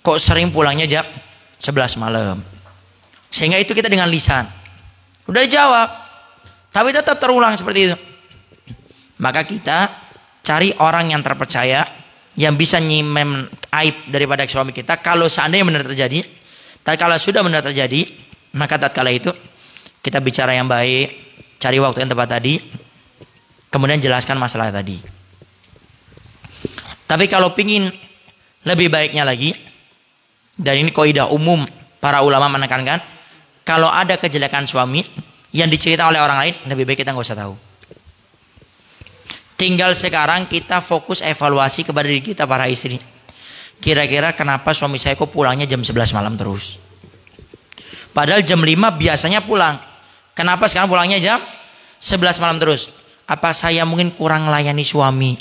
Speaker 3: kok sering pulangnya jam 11 malam? Sehingga itu kita dengan lisan. Udah dijawab, tapi tetap terulang seperti itu. Maka kita cari orang yang terpercaya, yang bisa nyimpen aib daripada suami kita. Kalau seandainya benar terjadi, tapi kalau sudah benar terjadi, maka tatkala itu kita bicara yang baik, cari waktu yang tepat tadi, kemudian jelaskan masalah tadi. Tapi kalau pingin lebih baiknya lagi, dan ini kaidah umum para ulama menekankan, kalau ada kejelekan suami yang dicerita oleh orang lain, lebih baik kita nggak usah tahu. Tinggal sekarang kita fokus evaluasi kepada diri kita para istri. Kira-kira kenapa suami saya kok pulangnya jam 11 malam terus? Padahal jam 5 biasanya pulang. Kenapa sekarang pulangnya jam 11 malam terus? Apa saya mungkin kurang layani suami?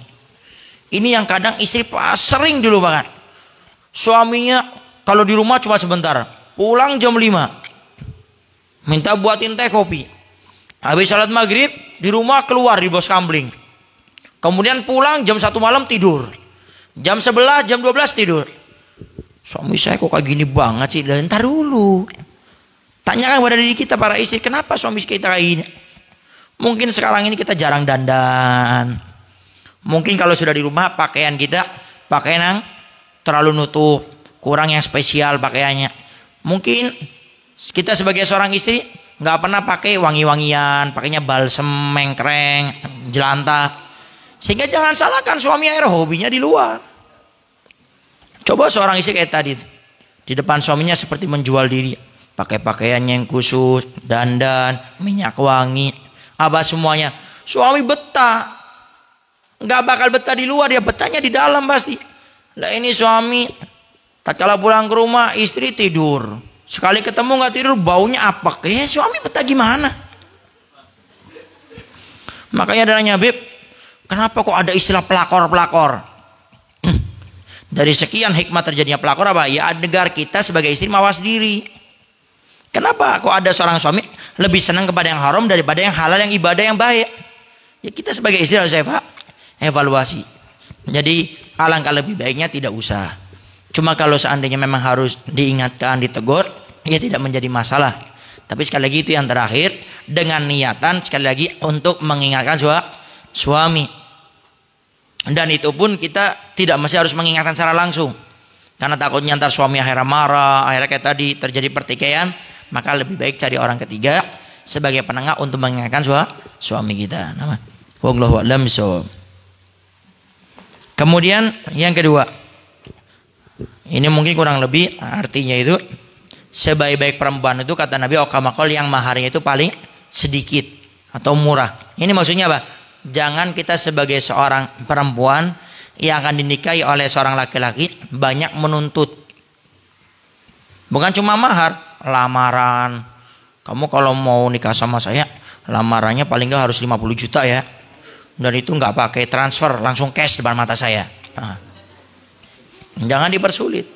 Speaker 3: Ini yang kadang istri sering dulu banget. Suaminya kalau di rumah cuma sebentar, pulang jam 5. Minta buatin teh kopi. Habis salat maghrib di rumah keluar di bos kambling. Kemudian pulang jam 1 malam tidur. Jam 11, jam 12 tidur. Suami saya kok kayak gini banget sih? Dan ntar dulu. Tanyakan kepada diri kita para istri, kenapa suami kita kayak gini? Mungkin sekarang ini kita jarang dandan. Mungkin kalau sudah di rumah pakaian kita pakaian yang terlalu nutup, kurang yang spesial pakaiannya. Mungkin kita sebagai seorang istri nggak pernah pakai wangi-wangian, pakainya balsem, mengkreng, jelantah. Sehingga jangan salahkan suami akhirnya hobinya di luar. Coba seorang istri kayak tadi, di depan suaminya seperti menjual diri, pakai pakaiannya yang khusus, dandan, minyak wangi, apa semuanya. Suami betah, nggak bakal betah di luar, dia betahnya di dalam pasti. Lah ini suami, tak kala pulang ke rumah istri tidur, sekali ketemu nggak tidur, baunya apa? Kayak suami betah gimana? Makanya adanya Beb, kenapa kok ada istilah pelakor-pelakor? Dari sekian hikmah terjadinya pelakor apa? Ya agar kita sebagai istri mawas diri. Kenapa kok ada seorang suami lebih senang kepada yang haram daripada yang halal, yang ibadah, yang baik? Ya kita sebagai istri harus evaluasi. Jadi alangkah lebih baiknya tidak usah. Cuma kalau seandainya memang harus diingatkan, ditegur, ya tidak menjadi masalah. Tapi sekali lagi itu yang terakhir, dengan niatan sekali lagi untuk mengingatkan suami. Dan itu pun kita tidak mesti harus mengingatkan secara langsung, karena takutnya ntar suami akhirnya marah, akhirnya kayak tadi terjadi pertikaian. Maka lebih baik cari orang ketiga sebagai penengah untuk mengingatkan suami kita. Wallahu a'lam bishawab. Kemudian yang kedua, ini mungkin kurang lebih artinya itu, sebaik-baik perempuan itu kata Nabi Okamakol yang maharnya itu paling sedikit atau murah. Ini maksudnya apa? Jangan kita sebagai seorang perempuan yang akan dinikahi oleh seorang laki-laki banyak menuntut. Bukan cuma mahar, lamaran. Kamu kalau mau nikah sama saya, lamarannya paling nggak harus 50 juta ya. Dan itu nggak pakai transfer, langsung cash depan mata saya. Nah, jangan dipersulit.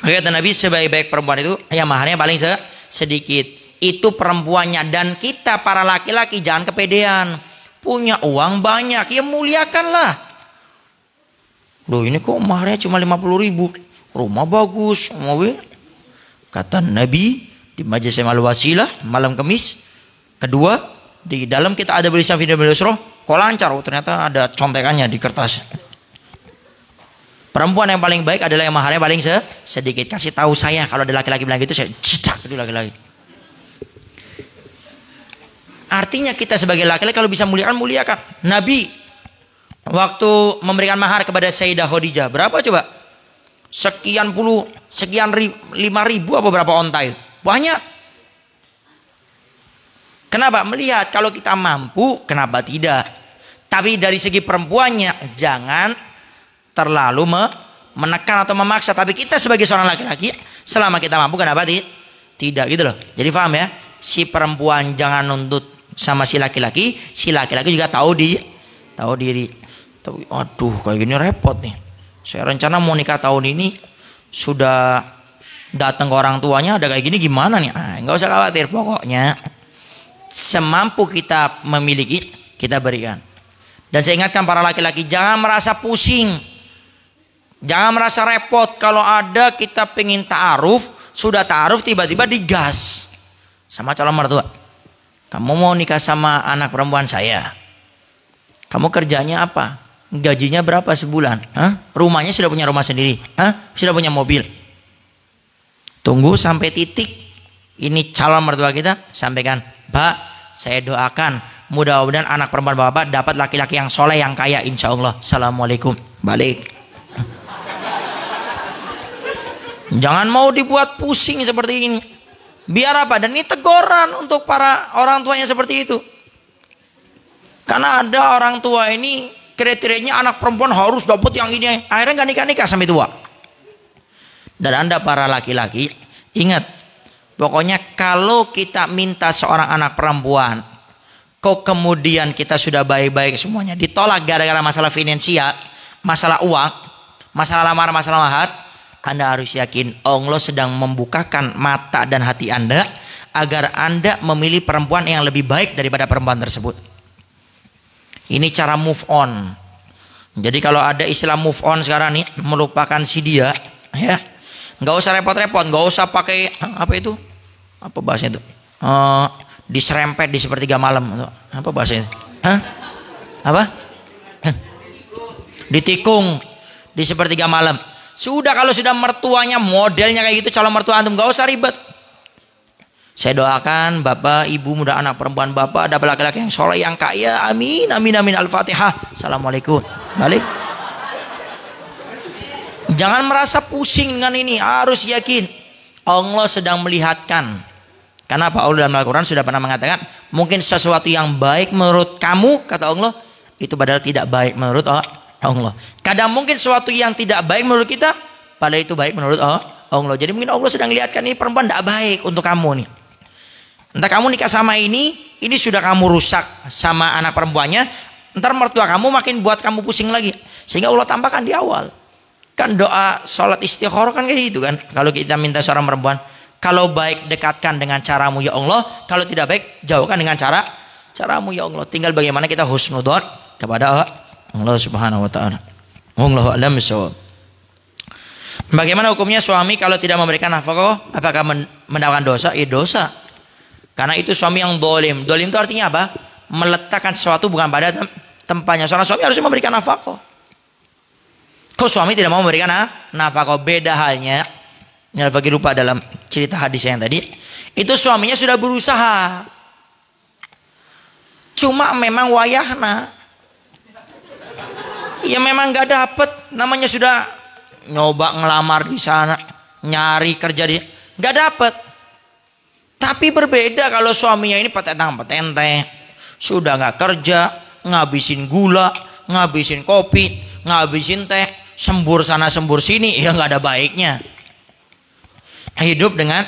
Speaker 3: Maka kata Nabi sebaik-baik perempuan itu yang maharnya paling sedikit. Itu perempuannya. Dan kita para laki-laki jangan kepedean, punya uang banyak, ya muliakanlah. Loh ini kok maharnya cuma 50 ribu, rumah bagus, kata Nabi di Majelis Al-Wasilah malam Kamis kedua, di dalam kita ada belisan video Yusra, kok lancar, ternyata ada contekannya di kertas. Perempuan yang paling baik adalah yang maharnya paling sedikit. Kasih tahu saya kalau ada laki-laki bilang gitu, saya citak itu laki-laki. Artinya kita sebagai laki-laki kalau bisa muliakan. Nabi waktu memberikan mahar kepada Sayyidah Khadijah berapa coba? Sekian 5.000 apa berapa onta itu? Banyak. Kenapa? Melihat kalau kita mampu, kenapa tidak? Tapi dari segi perempuannya jangan terlalu menekan atau memaksa. Tapi kita sebagai seorang laki-laki, selama kita mampu, kenapa tidak gitu loh. Jadi paham ya? Si perempuan jangan nuntut sama si laki-laki juga tahu diri. Tapi aduh kayak gini repot nih. Saya rencana mau nikah tahun ini, sudah datang ke orang tuanya ada kayak gini gimana nih? Nggak usah khawatir, pokoknya semampu kita memiliki kita berikan. Dan saya ingatkan para laki-laki jangan merasa pusing, jangan merasa repot kalau ada kita pengen ta'aruf, sudah ta'aruf tiba-tiba digas. sama calon mertua. Kamu mau nikah sama anak perempuan saya. Kamu kerjanya apa? Gajinya berapa sebulan? Hah? Rumahnya sudah punya rumah sendiri? Hah? Sudah punya mobil? Tunggu sampai titik ini calon mertua kita, sampaikan, Pak, saya doakan mudah-mudahan anak perempuan Bapak dapat laki-laki yang soleh, yang kaya, insya Allah. Assalamualaikum. Balik. Jangan mau dibuat pusing seperti ini. Biar apa? Dan ini teguran untuk para orang tuanya seperti itu. Karena ada orang tua ini kriterianya anak perempuan harus dapat yang ini. Akhirnya nggak nikah-nikah sampai tua. Dan Anda para laki-laki, ingat, pokoknya kalau kita minta seorang anak perempuan, kok kemudian kita sudah baik-baik semuanya, ditolak gara-gara masalah finansial, masalah uang, masalah lamar, masalah mahar, Anda harus yakin Allah sedang membukakan mata dan hati Anda agar Anda memilih perempuan yang lebih baik daripada perempuan tersebut. Ini cara move on. Jadi kalau ada istilah move on sekarang nih, melupakan si dia, ya, nggak usah repot-repot, nggak usah pakai apa itu, apa bahasanya itu, diserempet di sepertiga malam, apa bahasanya? Hah? Apa? Ditikung di sepertiga malam. Sudah, kalau sudah mertuanya modelnya kayak gitu, calon mertua antum, nggak usah ribet. Saya doakan bapak, ibu, mudah anak perempuan bapak dapat laki-laki yang soleh, yang kaya. Amin, amin, amin. Al-Fatihah. Assalamualaikum. Balik. Jangan merasa pusing dengan ini. Harus yakin Allah sedang melihatkan. Karena apa? Allah dalam Al-Quran sudah pernah mengatakan, mungkin sesuatu yang baik menurut kamu, kata Allah, itu padahal tidak baik menurut Allah. Kadang mungkin sesuatu yang tidak baik menurut kita, padahal itu baik menurut Allah. Jadi mungkin Allah sedang lihatkan ini perempuan tidak baik untuk kamu nih. Entah kamu nikah sama ini sudah kamu rusak sama anak perempuannya, ntar mertua kamu makin buat kamu pusing lagi. Sehingga Allah tambahkan di awal. Kan doa sholat istikharah kan kayak gitu kan. Kalau kita minta seorang perempuan, kalau baik dekatkan dengan caramu ya Allah, kalau tidak baik jauhkan dengan caramu ya Allah. Tinggal bagaimana kita husnudzon kepada Allah Subhanahu wa taala. Wallahu a'lam bishawab. Bagaimana hukumnya suami kalau tidak memberikan nafkah? Apakah mendapatkan dosa? Dosa. Karena itu suami yang dolim. Dolim itu artinya apa? Meletakkan sesuatu bukan pada tempatnya. Seorang suami harus memberikan nafkah. Kok suami tidak mau memberikan nafkah? Beda halnya. Ini bagi lupa dalam cerita hadis yang tadi. Itu suaminya sudah berusaha. Cuma memang wayahna. Ya memang gak dapet. Namanya sudah nyoba ngelamar di sana, nyari kerja di, nggak dapet. Tapi berbeda kalau suaminya ini petentang-petenteng, sudah nggak kerja, ngabisin gula, ngabisin kopi, ngabisin teh, sembur sana sembur sini, ya nggak ada baiknya. Hidup dengan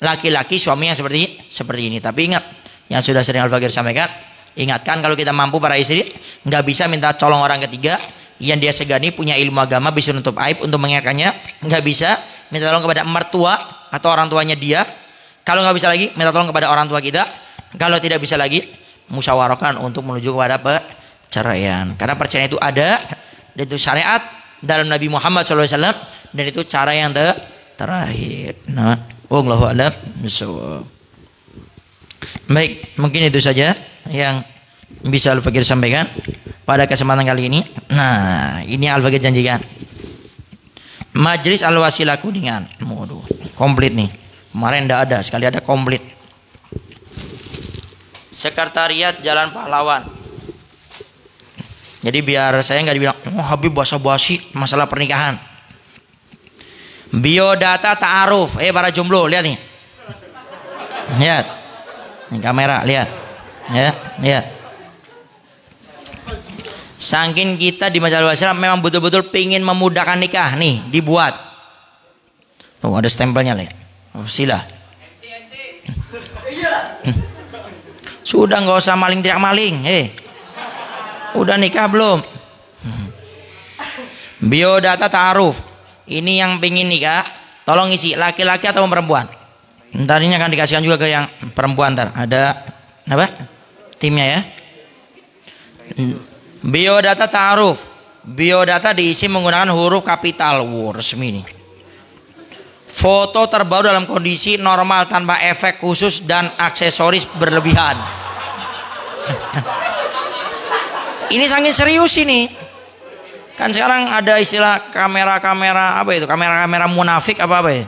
Speaker 3: laki-laki suami yang seperti ini. Tapi ingat, yang sudah sering Al-Fakir sampaikan, ingatkan kalau kita mampu para istri, nggak bisa minta colong orang ketiga yang dia segani, punya ilmu agama, bisa nutup aib untuk mengingatkannya. Nggak bisa minta tolong kepada mertua atau orang tuanya dia. Kalau nggak bisa lagi, minta tolong kepada orang tua kita. Kalau tidak bisa lagi, musyawarahkan untuk menuju kepada perceraian. Karena perceraian itu ada, dan itu syariat dalam Nabi Muhammad SAW, dan itu cara yang terakhir. Nah, wallahu a'lam bishawab. Baik, mungkin itu saja yang bisa Al-Fakir sampaikan pada kesempatan kali ini. Nah, ini Al-Fakir janjikan Majelis Al-Wasilah Kuningan. Waduh, komplit nih. Kemarin tidak ada, sekali ada komplit. Sekretariat Jalan Pahlawan. Jadi biar saya nggak dibilang, oh Habib basa-basi masalah pernikahan. Biodata ta'aruf. Para jomblo, lihat nih. Lihat. Ini kamera, lihat. Ya, lihat. Saking kita di Majelis Wasilah memang betul-betul pingin memudahkan nikah nih, dibuat. Tuh ada stempelnya lihat. Sila. Sudah nggak usah maling teriak maling. Udah nikah belum? Biodata ta'aruf. Ini yang pingin nikah, tolong isi laki-laki atau perempuan. Ntar ini akan dikasihkan juga ke yang perempuan. Ntar ada apa? Timnya ya. Biodata ta'aruf. Biodata diisi menggunakan huruf kapital. Resmi nih. Foto terbaru dalam kondisi normal tanpa efek khusus dan aksesoris berlebihan. Ini sangat serius ini. Kan sekarang ada istilah kamera-kamera apa itu? Kamera-kamera munafik apa ya?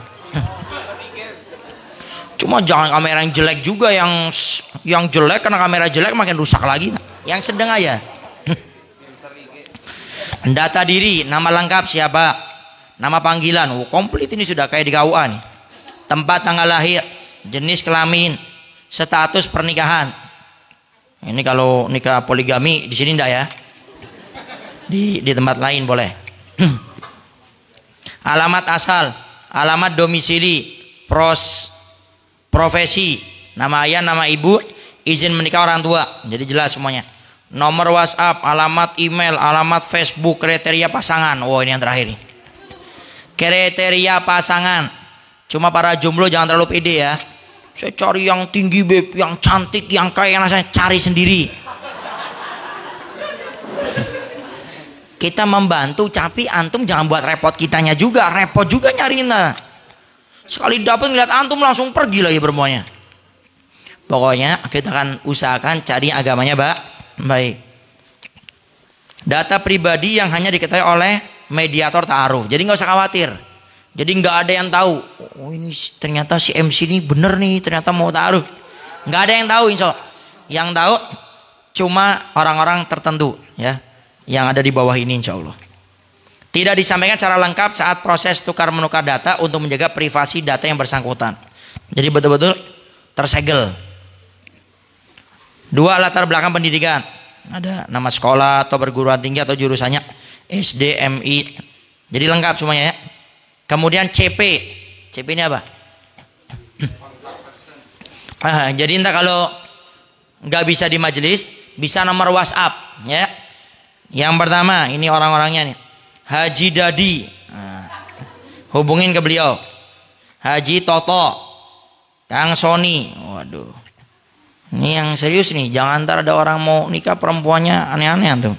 Speaker 3: Cuma jangan kamera yang jelek juga, yang jelek karena kamera jelek makin rusak lagi. Yang sedang aja. Data diri, nama lengkap siapa? Nama panggilan, komplit ini sudah kayak di KUA nih. Tempat tanggal lahir, jenis kelamin, status pernikahan. Ini kalau nikah poligami di sini enggak ya? Di tempat lain boleh. Alamat asal, alamat domisili, profesi, nama ayah, nama ibu, izin menikah orang tua. Jadi jelas semuanya. Nomor WhatsApp, alamat email, alamat Facebook, kriteria pasangan. Oh, ini yang terakhir nih. Kriteria pasangan, cuma para jomblo jangan terlalu pede ya. Saya cari yang tinggi beb, yang cantik, yang kaya, yang saya cari sendiri. Kita membantu, tapi antum jangan buat repot kitanya juga, repot juga nyariin. Sekali dapat ngeliat antum langsung pergi lagi bermuanya. Pokoknya kita akan usahakan cari agamanya baik. Data pribadi yang hanya diketahui oleh mediator ta'aruf. Jadi nggak usah khawatir. Jadi nggak ada yang tahu. Oh ini ternyata si MC ini bener nih, ternyata mau ta'aruf. Nggak ada yang tahu insya Allah. Yang tahu cuma orang-orang tertentu ya, yang ada di bawah ini insya Allah. Tidak disampaikan secara lengkap saat proses tukar menukar data untuk menjaga privasi data yang bersangkutan. Jadi betul-betul tersegel. 2. Latar belakang pendidikan. Ada nama sekolah atau perguruan tinggi atau jurusannya, SD, MI. Jadi lengkap semuanya ya. Kemudian CP. CP ini apa? Jadi entah kalau nggak bisa di majelis, bisa nomor WhatsApp ya. Yang pertama ini orang-orangnya nih. Haji Dadi. Hubungin ke beliau. Haji Toto. Kang Sony. Waduh. Ini yang serius nih, jangan ntar ada orang mau nikah perempuannya aneh-aneh tuh.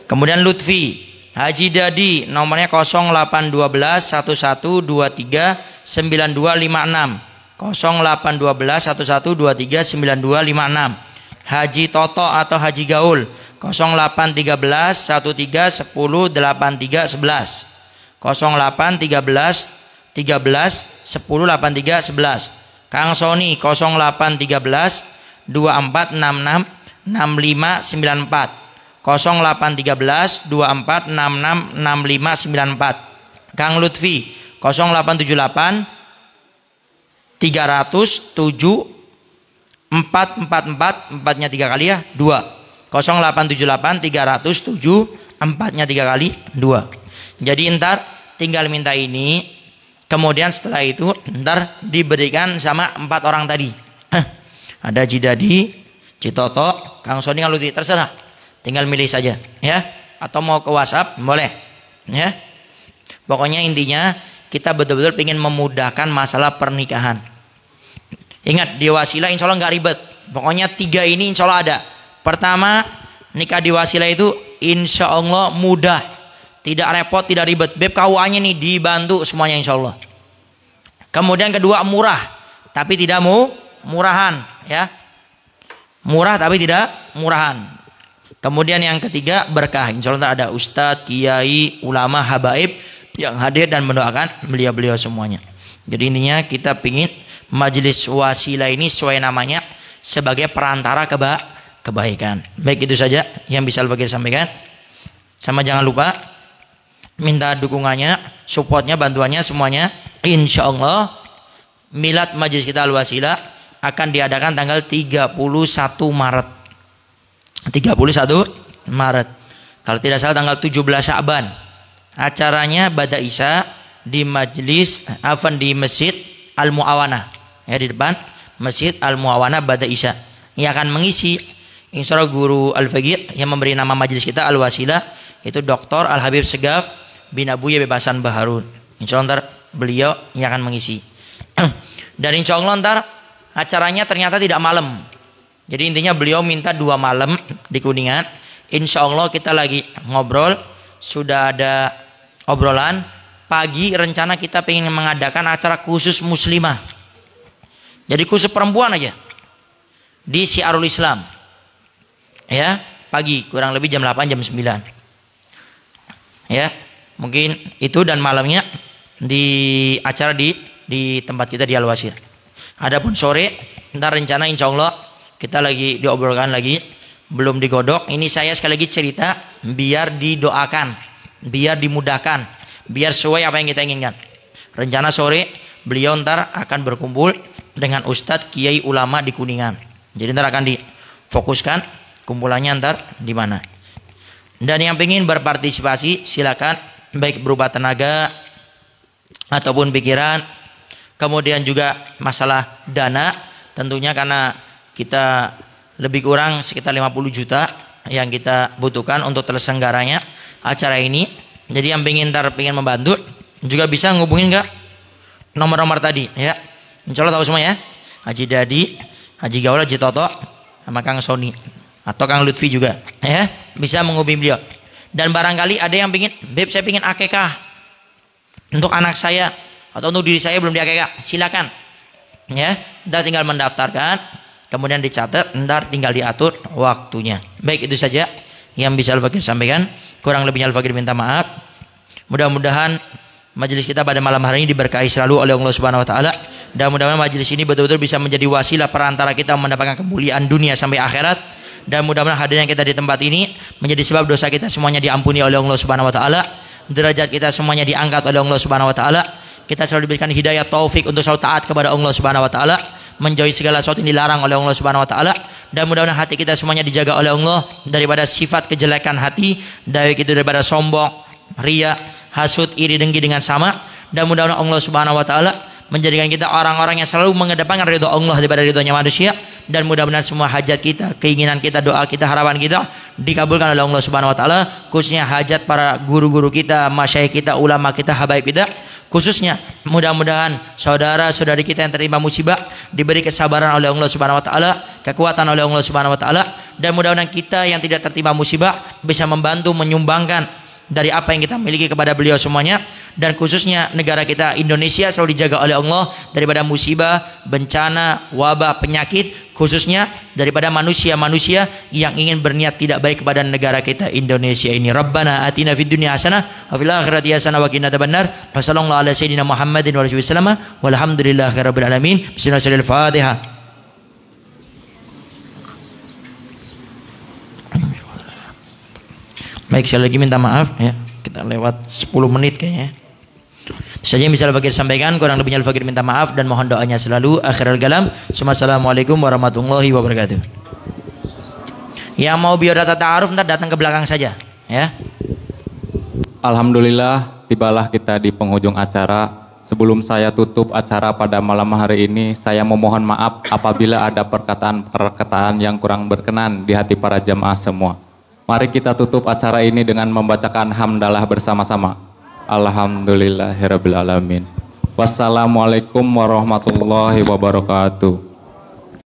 Speaker 3: Kemudian Lutfi, Haji Dadi, nomornya 0812 1123 9256. 0812 1123 9256. Haji Toto atau Haji Gaul 0813 13 10 83 11. 0813 13 10 83 11. Kang Sony 0813 2466 6594. 0813 2466 6594. Kang Lutfi 0878 307 444 empatnya 3 kali ya 2. 0878 307 empatnya 3 kali 2. Jadi ntar tinggal minta ini. Kemudian setelah itu ntar diberikan sama 4 orang tadi. Ada Jidadi, Citoto, Kang Sony, Kang Lutfi, terserah. Tinggal milih saja ya. Atau mau ke WhatsApp boleh ya. Pokoknya intinya kita betul-betul ingin memudahkan masalah pernikahan. Ingat di wasilah insya Allah nggak ribet. Pokoknya 3 ini insya Allah ada. Pertama, nikah di wasilah itu insya Allah mudah. Tidak repot, tidak ribet. Beb KUA-nya nih dibantu semuanya insya Allah. Kemudian kedua murah, tapi tidak murahan ya. Murah tapi tidak murahan. Kemudian yang ketiga berkah. Insya Allah ada ustadz, kiai, ulama, habaib yang hadir dan mendoakan beliau-beliau semuanya. Jadi intinya kita pingin majelis wasilah ini sesuai namanya sebagai perantara kebaikan. Baik itu saja yang bisa Al-Fakir sampaikan. Sama jangan lupa minta dukungannya, supportnya, bantuannya semuanya. Insya Allah milad majelis kita Al-Wasilah akan diadakan tanggal 31 Maret. 31 Maret. Kalau tidak salah tanggal 17 Sya'ban. Acaranya Bada Isya di majelis di Masjid Al-Mu'awanah. Ya di depan Masjid Al-Mu'awanah Bada Isya. Yang akan mengisi insya Allah guru Al-Fakir yang memberi nama majelis kita Al-Wasilah itu Dr. Al-Habib Segaf bin Abuya Bebasan Baharun. Insya Allah ntar beliau yang akan mengisi. Dan insya Allah ntar acaranya ternyata tidak malam. Jadi intinya beliau minta 2 malam di Kuningan. Insya Allah kita lagi ngobrol, sudah ada obrolan pagi rencana kita pengen mengadakan acara khusus muslimah. Jadi khusus perempuan aja di Syiarul Islam. Ya, pagi kurang lebih jam 8 jam 9. Ya, mungkin itu, dan malamnya di acara di tempat kita di Al-Wasir. Adapun sore, ntar rencana insya Allah kita lagi diobrolkan lagi, belum digodok. Ini saya sekali lagi cerita biar didoakan, biar dimudahkan, biar sesuai apa yang kita inginkan. Rencana sore beliau ntar akan berkumpul dengan Ustadz Kiai Ulama di Kuningan. Jadi ntar akan difokuskan kumpulannya ntar di mana. Dan yang pengen berpartisipasi silakan, baik berupa tenaga ataupun pikiran. Kemudian juga masalah dana, tentunya karena kita lebih kurang sekitar 50 juta yang kita butuhkan untuk terselenggaranya acara ini. Jadi yang pengen membantu juga bisa ngubungin nggak nomor-nomor tadi ya. Insya Allah tahu semua ya. Haji Dadi, Haji Gaul, Haji Toto, sama Kang Sony atau Kang Lutfi juga ya, bisa menghubungi beliau. Dan barangkali ada yang pingin, Beb saya pingin akekah untuk anak saya atau untuk diri saya belum di akekah, silakan ya. Ntar tinggal mendaftarkan, kemudian dicatat, ntar tinggal diatur waktunya. Baik, itu saja yang bisa Al-Fakir sampaikan. Kurang lebihnya Al-Fakir minta maaf. Mudah-mudahan majelis kita pada malam hari ini diberkahi selalu oleh Allah Subhanahu wa taala, dan mudah-mudahan majelis ini betul-betul bisa menjadi wasilah perantara kita mendapatkan kemuliaan dunia sampai akhirat. Dan mudah-mudahan hadirnya kita di tempat ini menjadi sebab dosa kita semuanya diampuni oleh Allah Subhanahu wa taala, derajat kita semuanya diangkat oleh Allah Subhanahu wa taala. Kita selalu diberikan hidayah taufik untuk selalu taat kepada Allah Subhanahu wa taala, menjauhi segala sesuatu yang dilarang oleh Allah Subhanahu wa taala. Dan mudah-mudahan hati kita semuanya dijaga oleh Allah daripada sifat kejelekan hati, baik itu daripada sombong, riya, hasud, iri, dengki dengan sama. Dan mudah-mudahan Allah Subhanahu wa taala menjadikan kita orang-orang yang selalu mengedepankan ridha Allah daripada ridhonya manusia. Dan mudah-mudahan semua hajat kita, keinginan kita, doa kita, harapan kita dikabulkan oleh Allah Subhanahu wa taala, khususnya hajat para guru-guru kita, masyayikh kita, ulama kita, habaib kita. Khususnya mudah-mudahan saudara-saudari kita yang tertimpa musibah diberi kesabaran oleh Allah Subhanahu wa taala, kekuatan oleh Allah Subhanahu wa taala, dan mudah-mudahan kita yang tidak tertimpa musibah bisa membantu menyumbangkan dari apa yang kita miliki kepada beliau semuanya. Dan khususnya negara kita Indonesia selalu dijaga oleh Allah daripada musibah, bencana, wabah, penyakit, khususnya daripada manusia-manusia yang ingin berniat tidak baik kepada negara kita Indonesia ini. Rabbana atina fid dunya hasanah wa fil akhirati hasanah wa qina adzabannar. Wa sallallahu ala sayyidina Muhammadin wa alihi wasallam walhamdulillahirabbil alamin. Bismillahirrahmanirrahim. Baik, sekali lagi minta maaf ya, kita lewat 10 menit kayaknya. Itu saja yang bisa Al-Fakir sampaikan, kurang lebihnya Al-Fakir minta maaf dan mohon doanya selalu. Akhirul kalam, assalamualaikum warahmatullahi wabarakatuh. Yang mau biodata ta'aruf ntar datang ke belakang saja ya.
Speaker 2: Alhamdulillah, tibalah kita di penghujung acara. Sebelum saya tutup acara pada malam hari ini, saya memohon maaf apabila ada perkataan-perkataan yang kurang berkenan di hati para jamaah semua. Mari kita tutup acara ini dengan membacakan hamdalah bersama-sama. Alhamdulillahirabbil alamin. Wassalamualaikum warahmatullahi wabarakatuh.